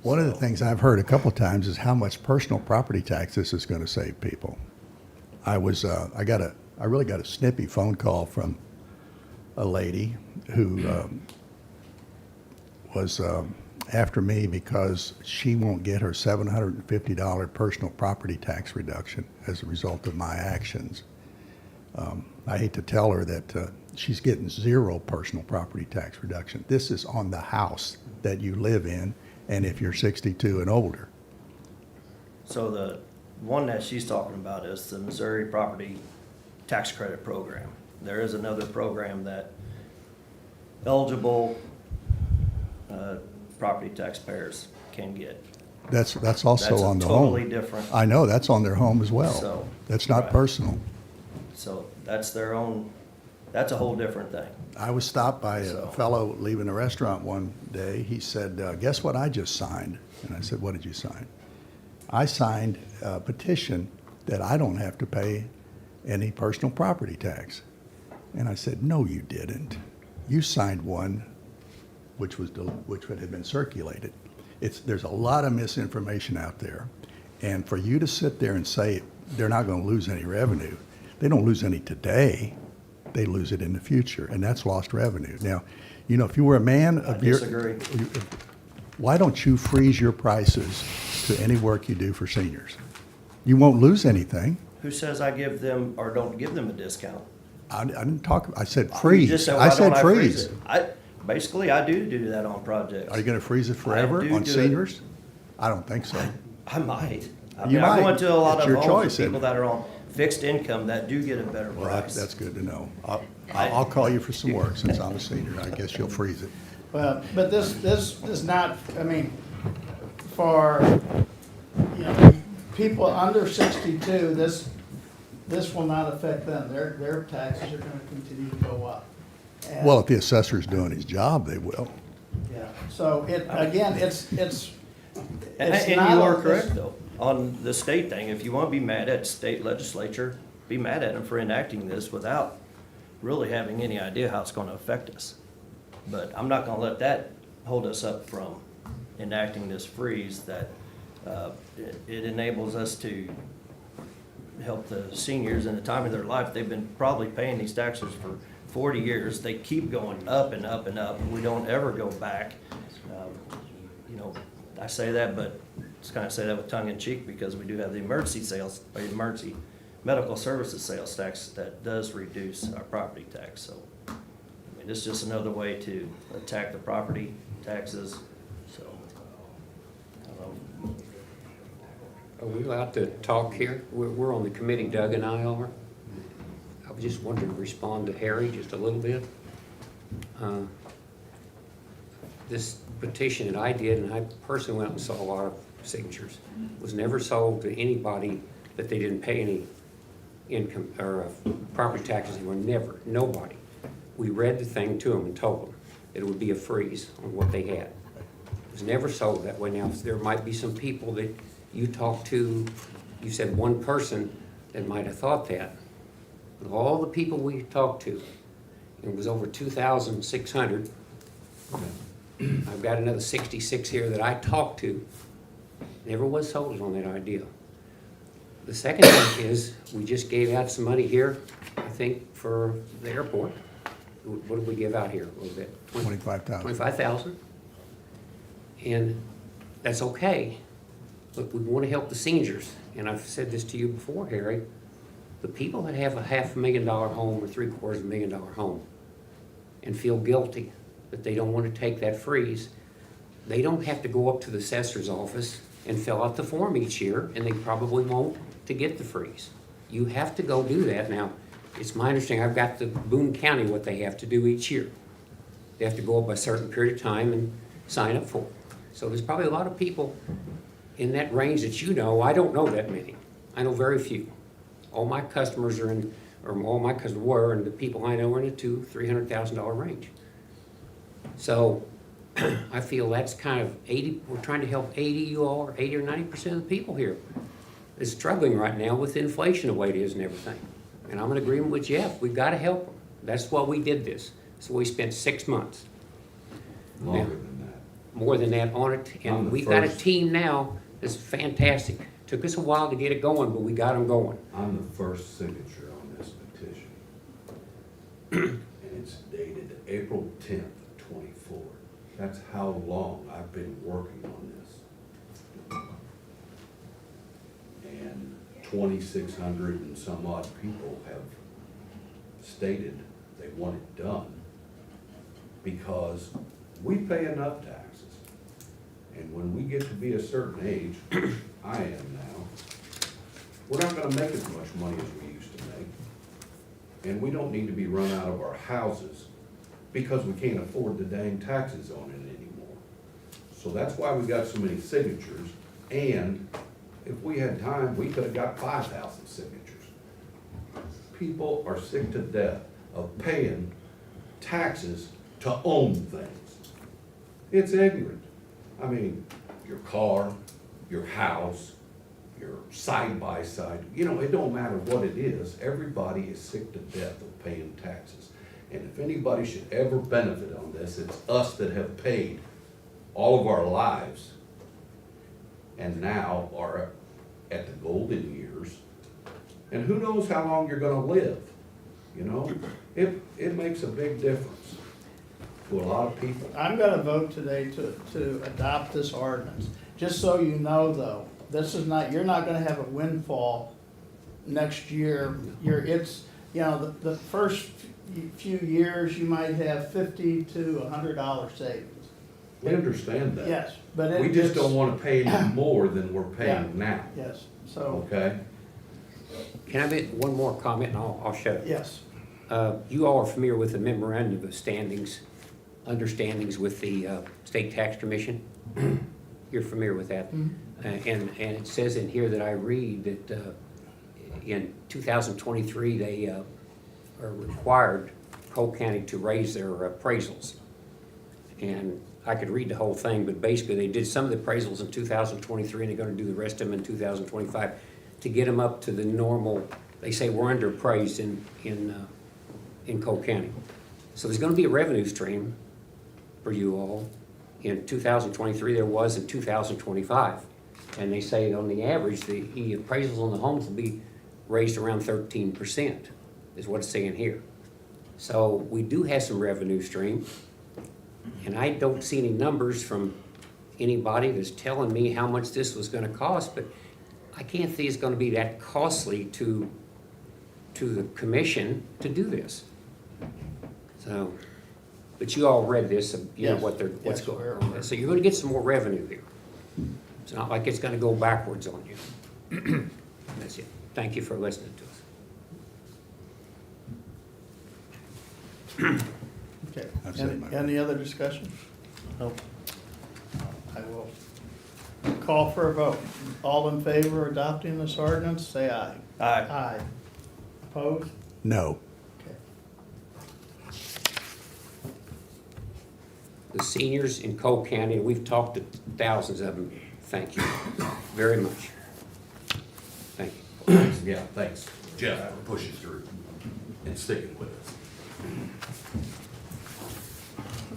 One of the things I've heard a couple of times is how much personal property tax this is going to save people. I really got a snippy phone call from a lady who was after me because she won't get her $750 personal property tax reduction as a result of my actions. I hate to tell her that she's getting 0 personal property tax reduction. This is on the house that you live in, and if you're 62 and older. So the one that she's talking about is the Missouri Property Tax Credit Program. There is another program that eligible property taxpayers can get. That's also That's on the totally home. different. I know, that's on their home as well. So, That's not right. personal. So that's their own, that's a whole different thing. I was stopped by a So- fellow leaving a restaurant one day. He said, guess what I just signed? And I said, what did you sign? I signed a petition that I don't have to pay any personal property tax. And I said, no, you didn't. You signed one which had been circulated. There's a lot of misinformation out there. And for you to sit there and say they're not going to lose any revenue, they don't lose any today. They lose it in the future, and that's lost revenue. Now, you know, if you were a man of your... disagree. Why don't you freeze your prices to any work you do for seniors? You won't lose anything. Who says I give them or don't give them a discount? I didn't talk, I said You freeze. just said, I why said don't I freeze freeze. it? Basically, I do that on projects. Are you going to freeze it forever do on do it. seniors? I don't think so. I might. I You mean, I'm might. going to a lot It's of your homes choice, with people isn't it? that are on fixed income that do get a better Well, price. that's good to know. I'll call you for some work since I'm a senior. I guess you'll freeze it. Well, but this is not, I mean, for, you know, people under 62, this will not affect them. Their taxes are gonna continue to go up. And Well, if the assessor's doing his job, they will. yeah, so again, it's And not you a- are correct, though, on the state thing. If you want to be mad at state legislature, be mad at them for enacting this without really having any idea how it's going to affect us. But I'm not going to let that hold us up from enacting this freeze that it enables us to help the seniors in the time of their life. They've been probably paying these taxes for 40 years. They keep going up and up and up, and we don't ever go back. You know, I say that, but just kind of say that with tongue in cheek because we do have the emergency sales, or emergency medical services sales tax that does reduce our property tax. So, I mean, it's just another way to attack the property taxes. So, Are we allowed to talk here? We're on the committee, Doug and I are. I was just wondering to respond to Harry just a little bit. This petition that I did, and I personally went and saw a lot of signatures, was never sold to anybody that they didn't pay any income or property taxes. They were never, nobody. We read the thing to them and told them that it would be a freeze on what they had. It was never sold that way. Now, there might be some people that you talked to, you said one person that might have thought that. Of all the people we talked to, it was over 2,600. I've got another 66 here that I talked to. Never was sold on that idea. The second thing is, we just gave out some money here, I think, for the airport. What did we give out here? What was it? 25,000. 25,000. And that's okay. Look, we want to help the seniors. And I've said this to you before, Harry. The people that have a $500,000 home or $750,000 home and feel guilty that they don't want to take that freeze, they don't have to go up to the assessor's office and fill out the form each year, and they probably won't to get the freeze. You have to go do that. Now, it's my understanding, I've got the Boone County, what they have to do each year. They have to go up a certain period of time and sign up for it. So there's probably a lot of people in that range that you know. I don't know that many. I know very few. All my customers are in, or all my customers were, and the people I know are in the $200,000-$300,000 range. So I feel that's kind of 80, we're trying to help 80 or 90% of the people here is struggling right now with inflation the way it is and everything. And I'm in agreement with Jeff, we've got to help them. That's why we did this. So we spent 6 months. Longer than that. More than that on it, On and the we've got a first- team now that's fantastic. Took us a while to get it going, but we got them going. I'm the first signature on this petition. And it's dated April 10th, 24. That's how long I've been working on this. And 2,600 and some odd people have stated they want it done because we pay enough taxes. And when we get to be a certain age, I am now, we're not gonna make as much money as we used to make. And we don't need to be run out of our houses because we can't afford the dang taxes on it anymore. So that's why we got so many signatures, and if we had time, we could have got 5,000 signatures. People are sick to death of paying taxes to own things. It's ignorant. I mean, your car, your house, your side-by-side, you know, it don't matter what it is, everybody is sick to death of paying taxes. And if anybody should ever benefit on this, it's us that have paid all of our lives and now are at the golden years. And who knows how long you're gonna live, you know? It makes a big difference to a lot of people. I'm gonna vote today to adopt this ordinance. Just so you know, though, this is not, you're not gonna have a windfall next year. It's, you know, the first few years, you might have $50 to $100 savings. We understand that. Yes, but it We just gets- don't wanna pay any more than we're paying now, Yes, so, okay? Can I make one more comment and I'll shut up? yes. You all are familiar with the memorandum of understandings with the State Tax Commission? You're familiar with that? And it says in here that I read that in 2023, they are required Cole County to raise their appraisals. And I could read the whole thing, but basically they did some of the appraisals in 2023 and they're gonna do the rest of them in 2025 to get them up to the normal. They say we're underappraised in Cole County. So there's gonna be a revenue stream for you all. In 2023, there was in 2025. And they say on the average, the appraisals on the homes will be raised around 13%, is what it's saying here. So we do have some revenue stream. And I don't see any numbers from anybody that's telling me how much this was gonna cost, but I can't think it's gonna be that costly to the commission to do this. So, but you all read this, you know Yes. what's Yes, going we're on. aware. So you're gonna get some more revenue here. It's not like it's gonna go backwards on you. That's it. Thank you for listening to us. Okay. That's it, Mike. Any other discussion? Nope. I will call for a vote. All in favor of adopting this ordinance, say aye. Aye. Aye. Opposed? No. Okay. The seniors in Cole County, we've talked to thousands of them. Thank you very much. Thank you. Yeah, thanks, Jeff, for pushing through and sticking with us.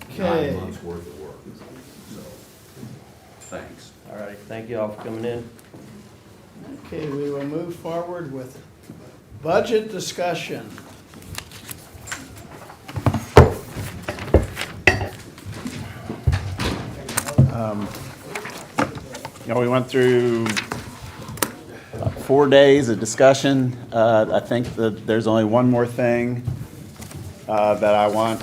Okay. 9 months worth of work, so, thanks. All right, thank you all for coming in. Okay, we will move forward with budget discussion. You know, we went through 4 days of discussion. I think that there's only one more thing that I want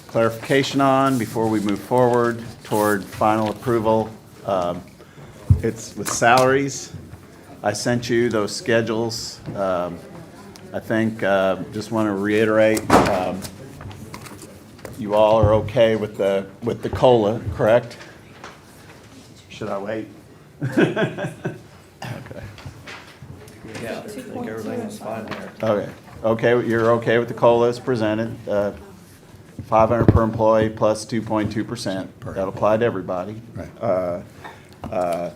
clarification on before we move forward toward final approval. It's with salaries. I sent you those schedules. I think, just want to reiterate, you all are okay with the COLA, correct? Should I wait? Okay. Yeah, I think everything was fine there. Okay, okay, you're okay with the COLA as presented, 500 per employee plus 2.2%. That'll apply to everybody. Right.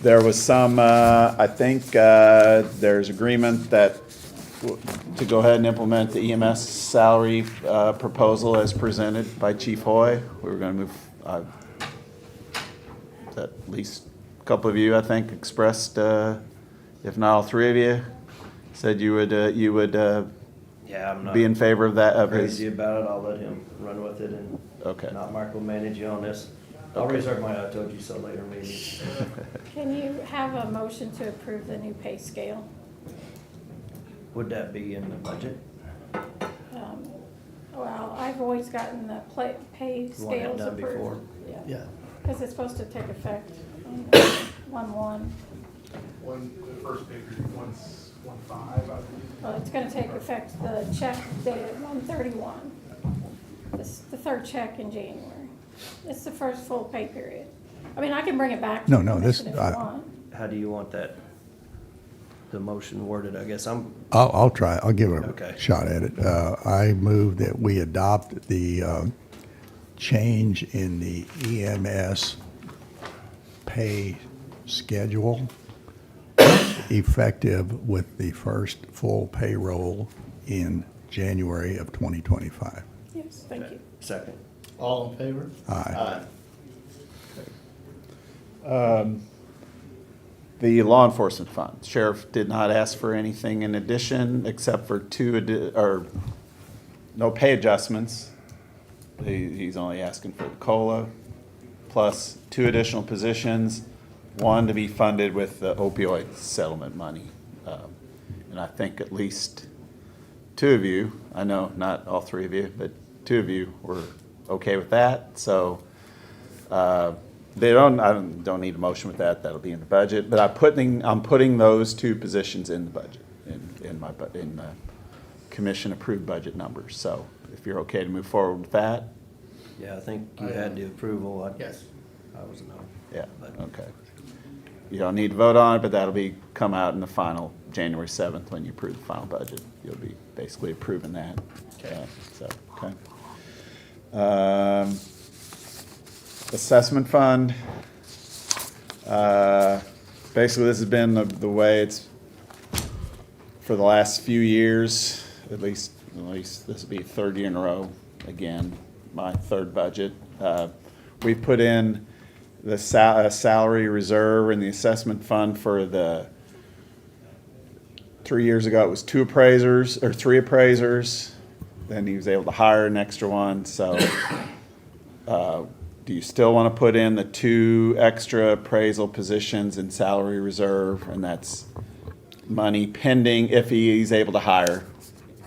There was some, I think, there's agreement that, to go ahead and implement the EMS salary proposal as presented by Chief Hoy. We were gonna move, at least a couple of you, I think, expressed, if not all three of you, said you would Yeah, I'm not be in favor of that, of crazy his. about it. I'll let him run with it and Okay. not micromanage you on this. I'll reserve my I told you so later meeting. Can you have a motion to approve the new pay scale? Would that be in the budget? Well, I've always gotten the pay You want that scales done approved. before? Yeah. Because it's supposed to take effect on 1/1. The first page, 1.5, I think. Well, it's gonna take effect, the check dated 1/31. This, the third check in January. It's the first full pay period. I mean, I can bring it back to No, the no, this- commission if you want. How do you want that, the motion worded? I guess I'll try, I'll give it Okay. a shot at it. I move that we adopt the change in the EMS pay schedule effective with the first full payroll in January of 2025. Yes, thank you. second. All in favor? Aye. The law enforcement fund, sheriff did not ask for anything in addition except for no pay adjustments. He's only asking for the COLA plus 2 additional positions, one to be funded with the opioid settlement money. And I think at least 2 of you, I know not all 3 of you, but 2 of you were okay with that. So I don't need a motion with that. That'll be in the budget. But I'm putting those 2 positions in the budget, in the commission approved budget numbers. So if you're okay to move forward with that, Yeah, I think you had the approval. Yes. I was a no. yeah, okay. You don't need to vote on it, but that'll come out in the final January 7th when you approve the final budget. You'll be basically approving that. Okay. So, okay. Assessment fund. Basically, this has been the way it's for the last few years, at least this will be 3rd year in a row, again, my 3rd budget. We've put in the salary reserve in the assessment fund for 3 years ago, it was 2 appraisers, or 3 appraisers. Then he was able to hire an extra one, so, do you still want to put in the 2 extra appraisal positions in salary reserve? And that's money pending if he's able to hire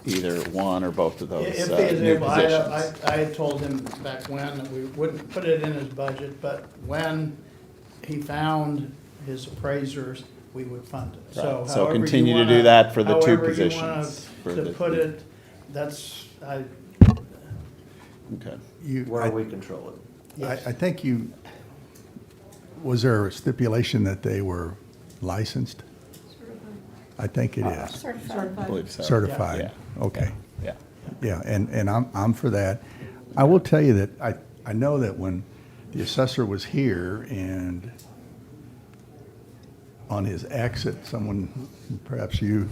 either one or both of those If he is new able, positions. I had told him back when that we wouldn't put it in his budget, but when he found his appraisers we would fund it. Right. So however you continue to do wanna- that for the two however you wanna positions for To the- put it, that's, Okay. Where we control it. I think was there a stipulation that they were licensed? I think it is. Certified. I believe so. Certified, Yeah. okay. Yeah. Yeah, and I'm for that. I will tell you that I know that when the assessor was here and on his exit, someone, perhaps you,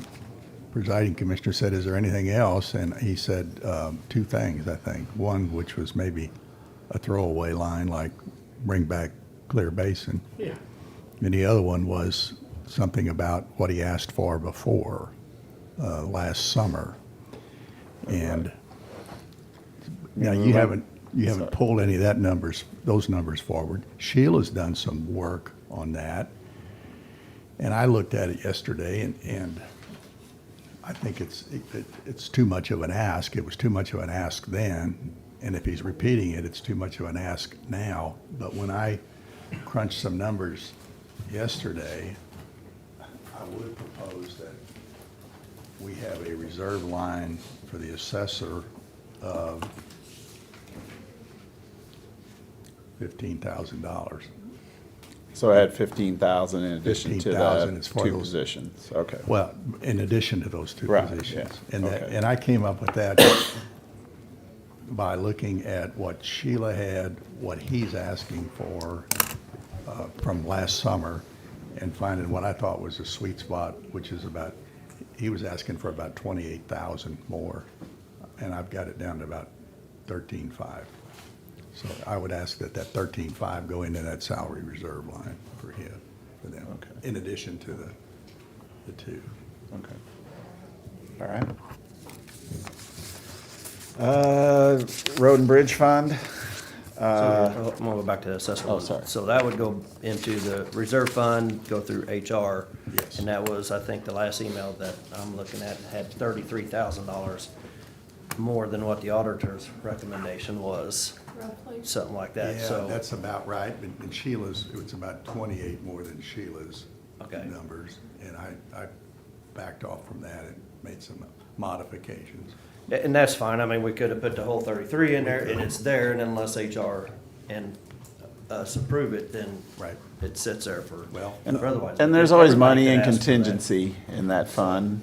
presiding commissioner, said, is there anything else? And he said two things, I think. One, which was maybe a throwaway line, like bring back Clear Basin. yeah. And the other one was something about what he asked for before, last summer. And now you haven't Sorry. pulled any of those numbers forward. Sheila's done some work on that. And I looked at it yesterday and I think it's too much of an ask. It was too much of an ask then. And if he's repeating it, it's too much of an ask now. But when I crunched some numbers yesterday, I would propose that we have a reserve line for the assessor of $15,000. So add 15,000 in addition to 15,000 the as far two as those- positions. Okay. Well, in addition to those two Right, positions. yeah, And okay. and I came up with that by looking at what Sheila had, what he's asking for from last summer, and finding what I thought was a sweet spot, which is he was asking for about 28,000 more, and I've got it down to about 13,500. So I would ask that 13,500 go into that salary reserve line for them, Okay. in addition to the two. Okay. All right. Road and Bridge Fund. So, I'm gonna go back to the assessment. Oh, sorry. So that would go into the reserve fund, go through HR. Yes. And that was, I think, the last email that I'm looking at had $33,000 more than what the auditor's recommendation was, Roughly. something like that, Yeah, so. that's about right, but in Sheila's, it was about 28 more than Sheila's Okay. numbers. And I backed off from that and made some modifications. And that's fine, I mean, we could have put the whole 33 in there, and it's there, and unless HR and us approve it, then Right. it sits there for, Well, for otherwise. And there's always everybody money in could ask for that. contingency in that fund.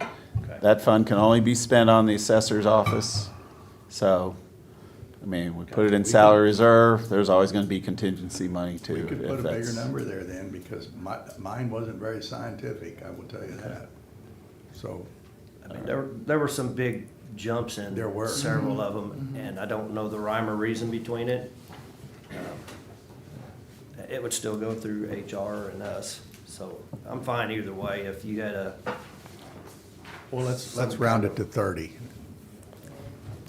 Okay. That fund can only be spent on the assessor's office. So, I mean, we put it in salary reserve, there's always gonna be contingency money too. We could if put a bigger that's- number there then, because mine wasn't very scientific, I will tell you that. So, I mean, there were some big jumps in There were. several of them, and I don't know the rhyme or reason between it. It would still go through HR and us, so I'm fine either way. If you had a, well, let's round it to 30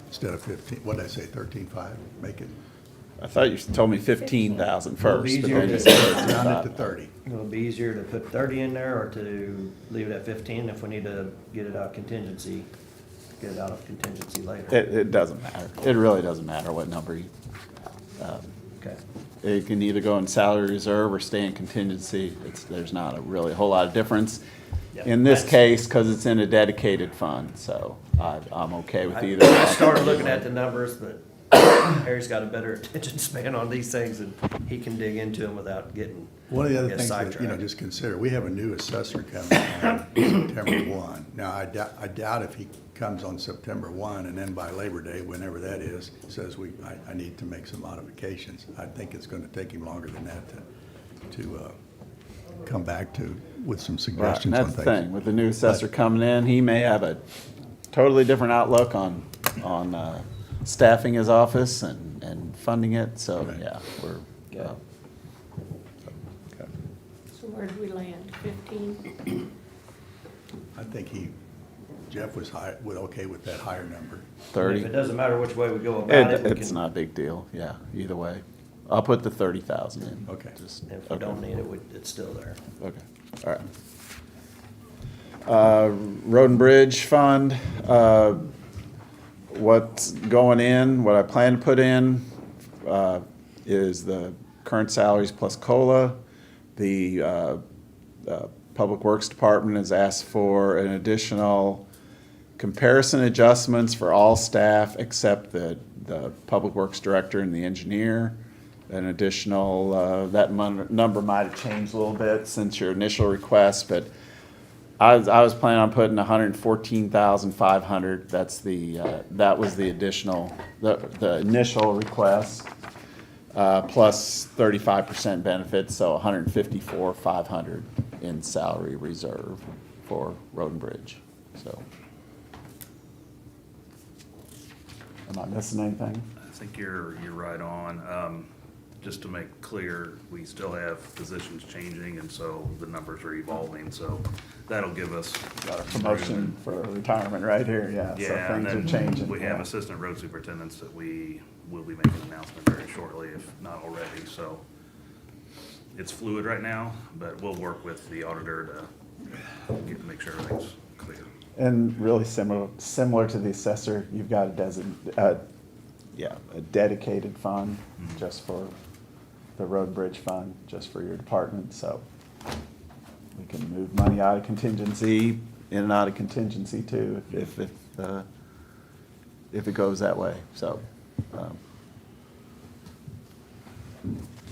instead of 15. What did I say, 13,500? Make it, I thought you told me 15,000 Well, first, but easier then you to- said round it to 13,500. 30. it'll be easier to put 30 in there or to leave it at 15 if we need to get it out contingency, get it out of contingency later. It doesn't matter. It really doesn't matter what number you, Okay. it can either go in salary reserve or stay in contingency. There's not really a whole lot of difference. Yeah. In this case, because it's in a dedicated fund, so I'm okay with I either. started looking at the numbers, but Harry's got a better attention span on these things, and he can dig into them without getting One of the other get things that, sidetracked. just consider, we have a new assessor coming on September 1. Now, I doubt if he comes on September 1 and then by Labor Day, whenever that is, says I need to make some modifications. I think it's gonna take him longer than that to come back with some Right, suggestions and on that's the things. thing, with the new assessor coming in, he may have a totally different outlook on staffing his office and funding it, so, Right. yeah, we're. Okay. Okay. So where did we land? 15? I think Jeff was okay with that higher number. 30. If it doesn't matter which way we go about it, we It's can, not a big deal, yeah, either way. I'll put the 30,000 in. Okay. Just- if we okay. don't need it, it's still there. Okay, all right. Road and Bridge Fund, what's going in, what I plan to put in, is the current salaries plus COLA, the Public Works Department has asked for an additional comparison adjustments for all staff except the Public Works Director and the engineer. An additional, that number might have changed a little bit since your initial request, but I was planning on putting 114,500. That's that was the additional, the initial request, plus 35% benefits, so 154,500 in salary reserve for Road and Bridge, so. Am I missing anything? I think you're right on. Just to make clear, we still have positions changing, and so the numbers are evolving, so that'll give us. Got a promotion for retirement right here, yeah, Yeah, so and things are then changing. we have yeah. assistant road superintendents that we will be making an announcement very shortly, if not already, so. It's fluid right now, but we'll work with the auditor to make sure everything's clear. And really similar to the assessor, you've got a dedicated fund just for the road bridge fund, just for your department, so we can move money out of contingency, in and out of contingency too, if it goes that way, so.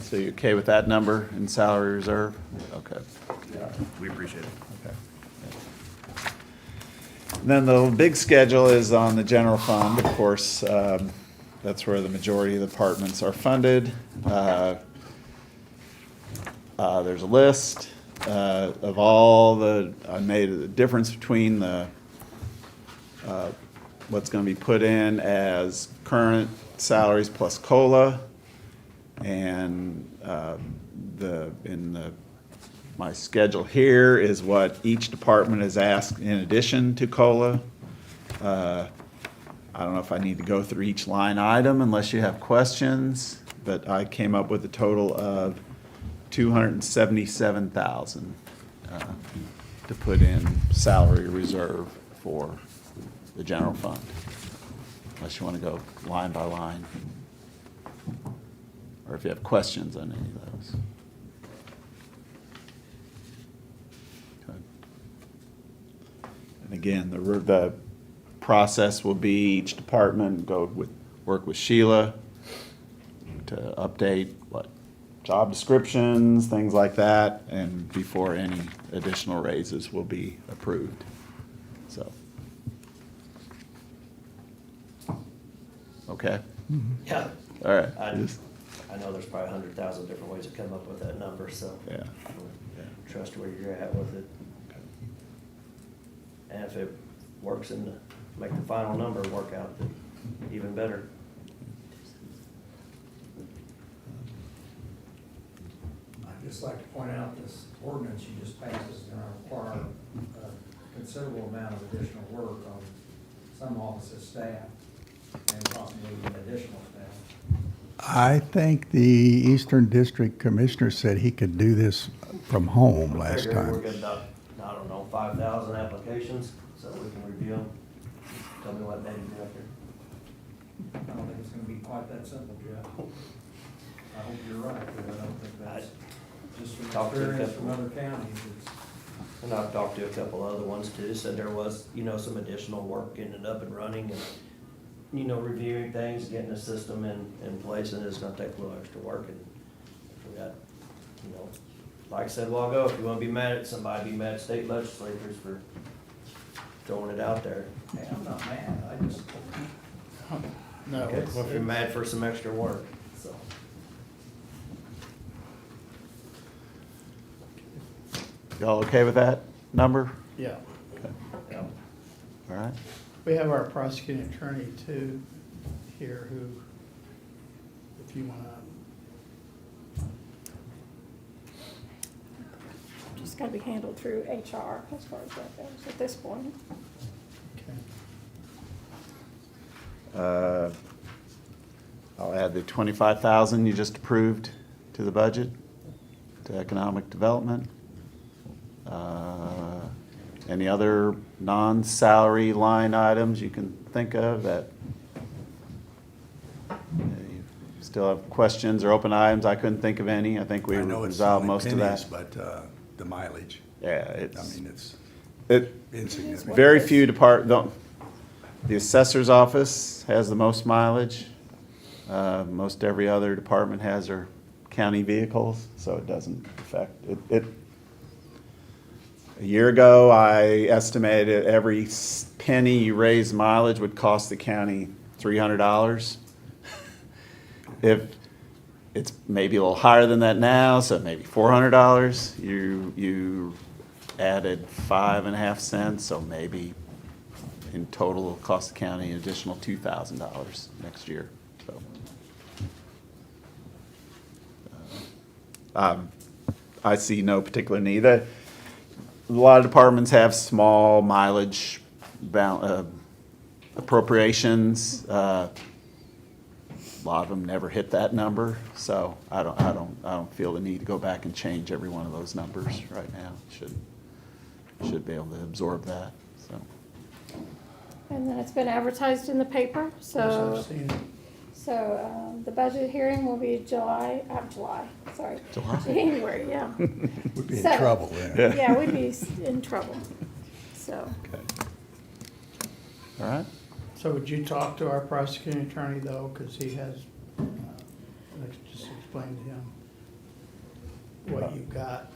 So you okay with that number in salary reserve? Okay. We appreciate it. Okay. And then the big schedule is on the general fund, of course. That's where the majority of the departments are funded. There's a list of all I made a difference between what's going to be put in as current salaries plus COLA, and my schedule here is what each department is asked in addition to COLA. I don't know if I need to go through each line item unless you have questions, but I came up with a total of $277,000 to put in salary reserve for the general fund, unless you want to go line by line, or if you have questions on any of those. Okay. And again, the process will be each department work with Sheila to update job descriptions, things like that, and before any additional raises will be approved. So, okay, Yeah. all right. I know there's probably 100,000 different ways to come up with that number, so. Yeah. Trust where you're at with it. And if it works make the final number work out, then even better. I'd just like to point out this ordinance you just passed is going to require a considerable amount of additional work on some offices' staff and possibly even additional staff. I think the Eastern District Commissioner said he could do this from home last Figure We're time. getting about, 5,000 applications, so we can review them. Tell me what they do up there. I don't think it's going to be quite that simple, Jeff. I hope you're right, but I don't think that's, just from Talk to a experience couple. from other counties, it's. And I've talked to a couple other ones too, said there was, some additional work getting it up and running and, reviewing things, getting the system in place, and it's gonna take a little extra work, and if we got, like I said a while ago, if you wanna be mad at somebody, be mad at state legislators for throwing it out there. Hey, I'm not mad, I just, No, Okay, it's- well, if you're mad for some extra work, so. Y'all okay with that number? yeah. Yeah. All right. We have our prosecuting attorney too here who, if you wanna, Just gotta be handled through HR as far as that goes at this point. okay. I'll add the 25,000 you just approved to the budget, to economic development. Any other non-salary line items you can think of that you still have questions or open items? I couldn't think of any. I think we I know it's resolved only most of pennies, that. but the mileage. Yeah, I it's, mean, it's it, insignificant. very few the assessor's office has the most mileage. Most every other department has their county vehicles, so it doesn't affect it. A year ago, I estimated every penny you raise mileage would cost the county $300. If it's maybe a little higher than that now, so maybe $400. You added 5.5 cents, so maybe in total it'll cost the county an additional $2,000 next year. So, I see no particular need. A lot of departments have small mileage appropriations. A lot of them never hit that number, so I don't feel the need to go back and change every one of those numbers right now. Should be able to absorb that, so. And then it's been advertised in the paper, Yes, so, I've seen it. the budget hearing will be January, yeah. We'd be in Seven. trouble then. Yeah, we'd be in trouble, so. All right. So would you talk to our prosecuting attorney though, because he has, let's just explain to him what you've got.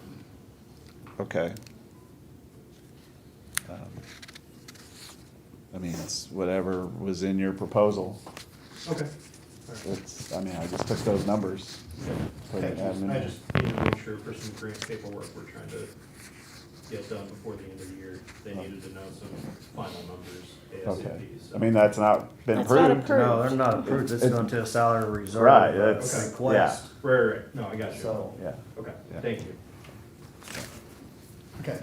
Okay. I mean, it's whatever was in your proposal. Okay. It's, I mean, I just took those numbers. put it admin. I just need to make sure for some grant paperwork we're trying to get done before the end of the year. They needed to know some final numbers Okay. ASAP. so- I mean, that's not been That's not approved. approved. No, they're not approved, it's going to a salary reserve. Right, that's- Request. Right. No, I got you. So, Yeah. Okay, Yeah. thank you. Okay.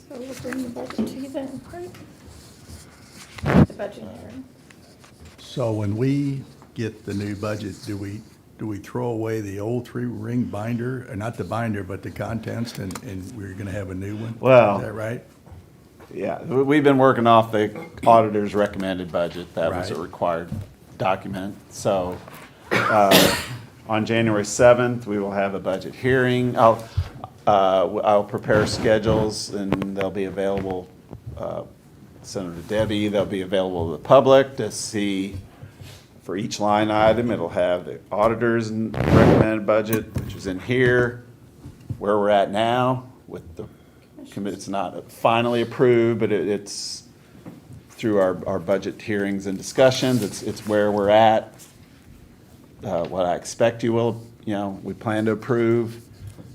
So we'll bring the budget to you then, right? The budget hearing. So when we get the new budget, do we throw away the old 3-ring binder? Not the binder, but the contents, and we're gonna have a new one? Well- Is that right? Yeah, we've been working off the auditor's recommended budget. That was a Right. required document. So, on January 7th, we will have a budget hearing. I'll prepare schedules and they'll be available, send them to Debbie. They'll be available to the public to see for each line item. It'll have the auditor's recommended budget, which is in here, where we're at now with the it's not finally approved, but it's through our budget hearings and discussions. It's where we're at. What I expect you will, we plan to approve.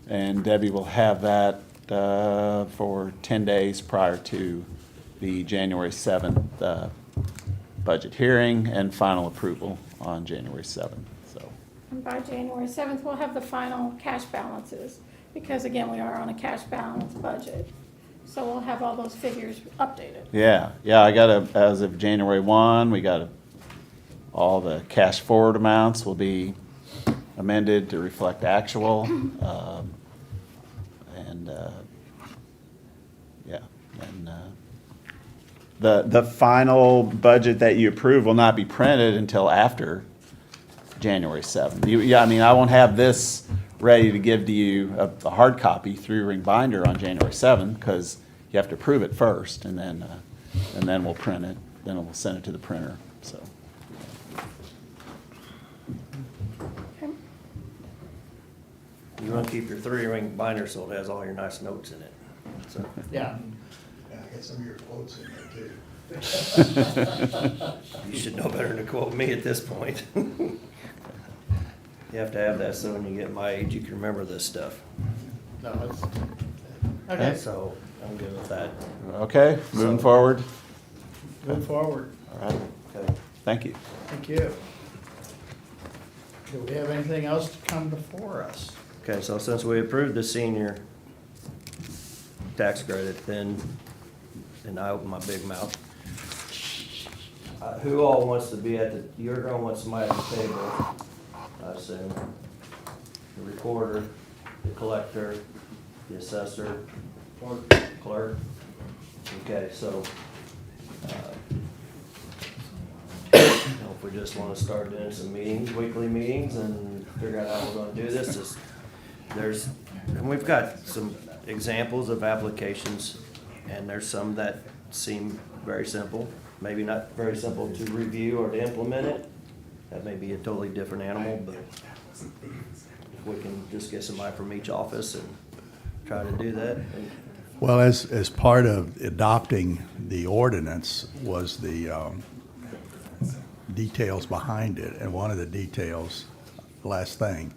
And Debbie will have that for 10 days prior to the January 7th budget hearing and final approval on January 7th, so. And by January 7th, we'll have the final cash balances, because again, we are on a cash balance budget. So we'll have all those figures updated. Yeah, I got as of January 1, we got all the cash forward amounts will be amended to reflect actual. The final budget that you approve will not be printed until after January 7th. I mean, I won't have this ready to give to you, a hard copy, 3-ring binder on January 7th, because you have to approve it first, and then we'll print it, then we'll send it to the printer, so. Okay. you want to keep your 3-ring binder so it has all your nice notes in it. So, Yeah. I got some of your quotes in there too. you should know better than to quote me at this point. You have to have that so when you get my age, you can remember this stuff. No, it's, okay, So I'm good with that. Okay, moving forward. move forward. All right, okay, thank you. Thank you. Do we have anything else to come before us? Okay, so since we approved the senior tax credit, then, and I open my big mouth. Who all wants to be you're gonna want somebody at the table, I assume. The recorder, the collector, the assessor, or clerk. Okay, so, if we just wanna start doing some meetings, weekly meetings, and figure out how we're gonna do this, there's And we've got some examples of applications, and there's some that seem very simple, maybe not very simple to review or to implement it. That may be a totally different animal, but if we can just get somebody from each office and try to do that. Well, as part of adopting the ordinance was the details behind it, and one of the details, last thing,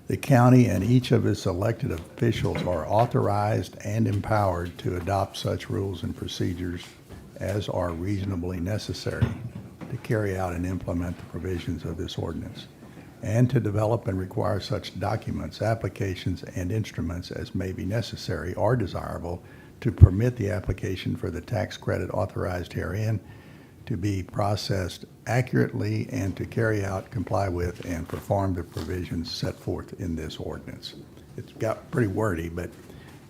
the county and each of its elected officials are authorized and empowered to adopt such rules and procedures as are reasonably necessary to carry out and implement the provisions of this ordinance, and to develop and require such documents, applications, and instruments as may be necessary or desirable to permit the application for the tax credit authorized herein to be processed accurately and to carry out, comply with, and perform the provisions set forth in this ordinance. It's got pretty wordy, but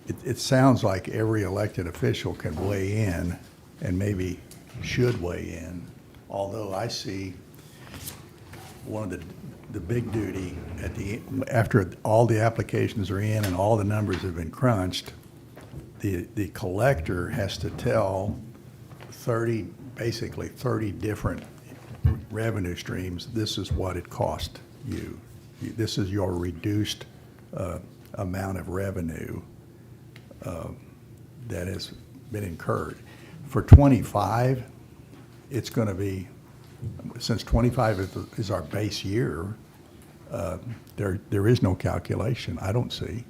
it sounds like every elected official can weigh in and maybe should weigh in, although I see one of the big duty after all the applications are in and all the numbers have been crunched, the collector has to tell basically 30 different revenue streams, this is what it cost you. This is your reduced amount of revenue that has been incurred. For 25, it's going to be, since 25 is our base year, there is no calculation, I don't see.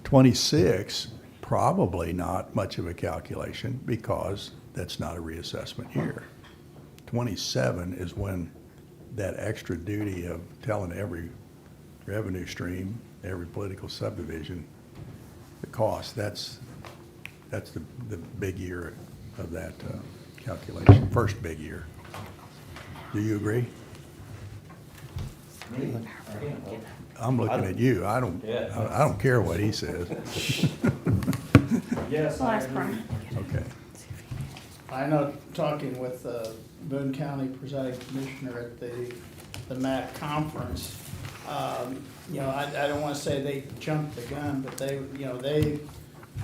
26, probably not much of a calculation because that's not a reassessment year. 27 is when that extra duty of telling every revenue stream, every political subdivision, the cost, that's the big year of that calculation, first big year. Do you agree? Me, I can't vote. I'm looking at you. I don't care what he says. Yes, I Last agree. Brian. Okay. I know, talking with Boone County presiding commissioner at the MAC conference, you know, I don't want to say they jumped the gun, but they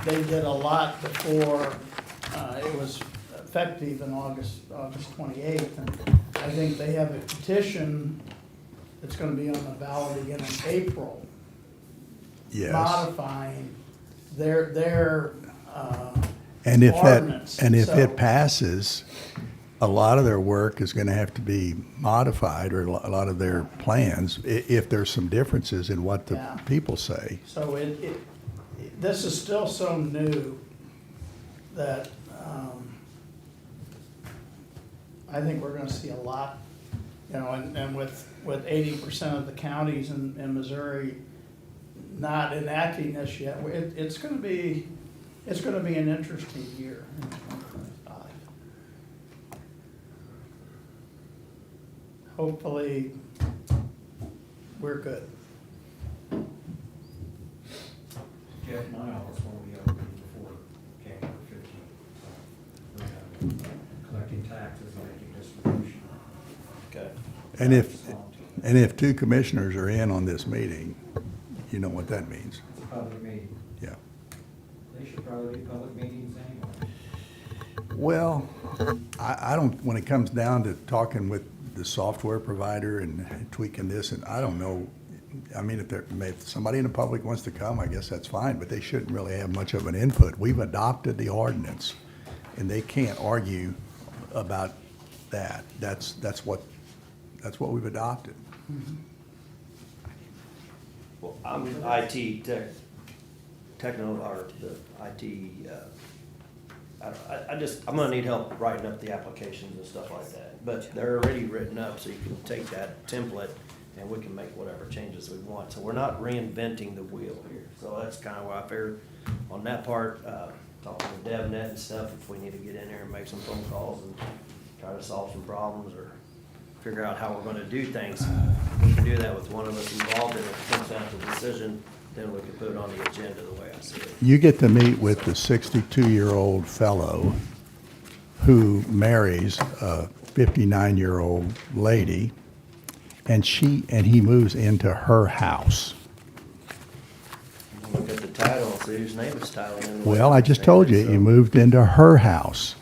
did a lot before it was effective in August 28th. And I think they have a petition that's going to be on the ballot again in April, Yes. modifying their And if ordinance. if So- it passes, a lot of their work is going to have to be modified, or a lot of their plans, if there's some differences in what the Yeah. people say. So this is still so new that I think we're gonna see a lot, you know, and with 80% of the counties in Missouri not enacting this yet, it's gonna be an interesting year in 2025. Hopefully, we're good. Jeff, my office won't be open before January 15th. So we're collecting taxes and making distribution. Okay. And if two commissioners are in on this meeting, you know what that means. It's a public meeting. Yeah. They should probably be public meetings anyway. Well, I don't, when it comes down to talking with the software provider and tweaking this, and I don't know, I mean, if somebody in the public wants to come, I guess that's fine, but they shouldn't really have much of an input. We've adopted the ordinance, and they can't argue about that. That's what we've adopted. Well, I'm IT techno, or the IT, I'm gonna need help writing up the applications and stuff like that. But they're already written up, so you can take that template and we can make whatever changes we want. So we're not reinventing the wheel here. So that's kind of why I figured on that part, talking to DevNet and stuff, if we need to get in there and make some phone calls and try to solve some problems or figure out how we're gonna do things. We can do that with one of us involved, and if it comes down to a decision, then we can put it on the agenda the way I see it. You get to meet with the 62-year-old fellow who marries a 59-year-old lady, and he moves into her house. Look at see whose name it's titled in. Well, I just told you, he moved into her house.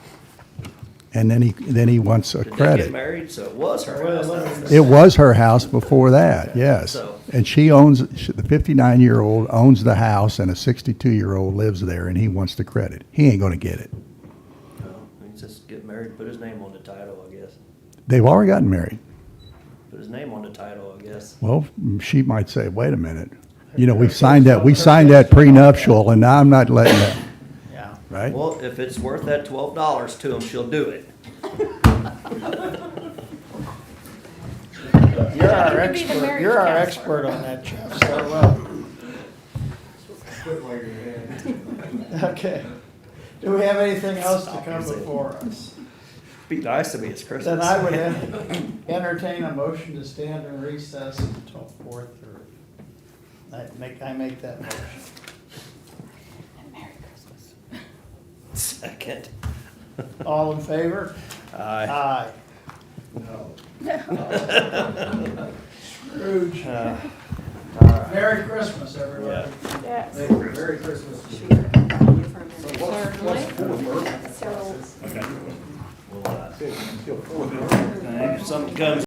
And then he wants a Did they get credit. married? So it was her house. It was her house before that, yes. So- And the 59-year-old owns the house and a 62-year-old lives there and he wants the credit. He ain't gonna get it. No, he just get married, put his name on the title, I guess. They've already gotten married. Put his name on the title, I guess. Well, she might say, wait a minute. You know, we signed that prenuptial and now I'm not letting that, Yeah. right? Well, if it's worth that $12 to him, she'll do it. You're our You could be the expert, marriage you're our counselor. expert on that, Jeff, so, okay. Do we have anything else to come before us? Be nice to me, it's Christmas. Then I would entertain a motion to stand in recess until 4:30. I make that motion. Merry Christmas. Second. All in favor? Aye. Aye. Scrooge. Merry Christmas, everybody. Yes. Merry Christmas. So If something comes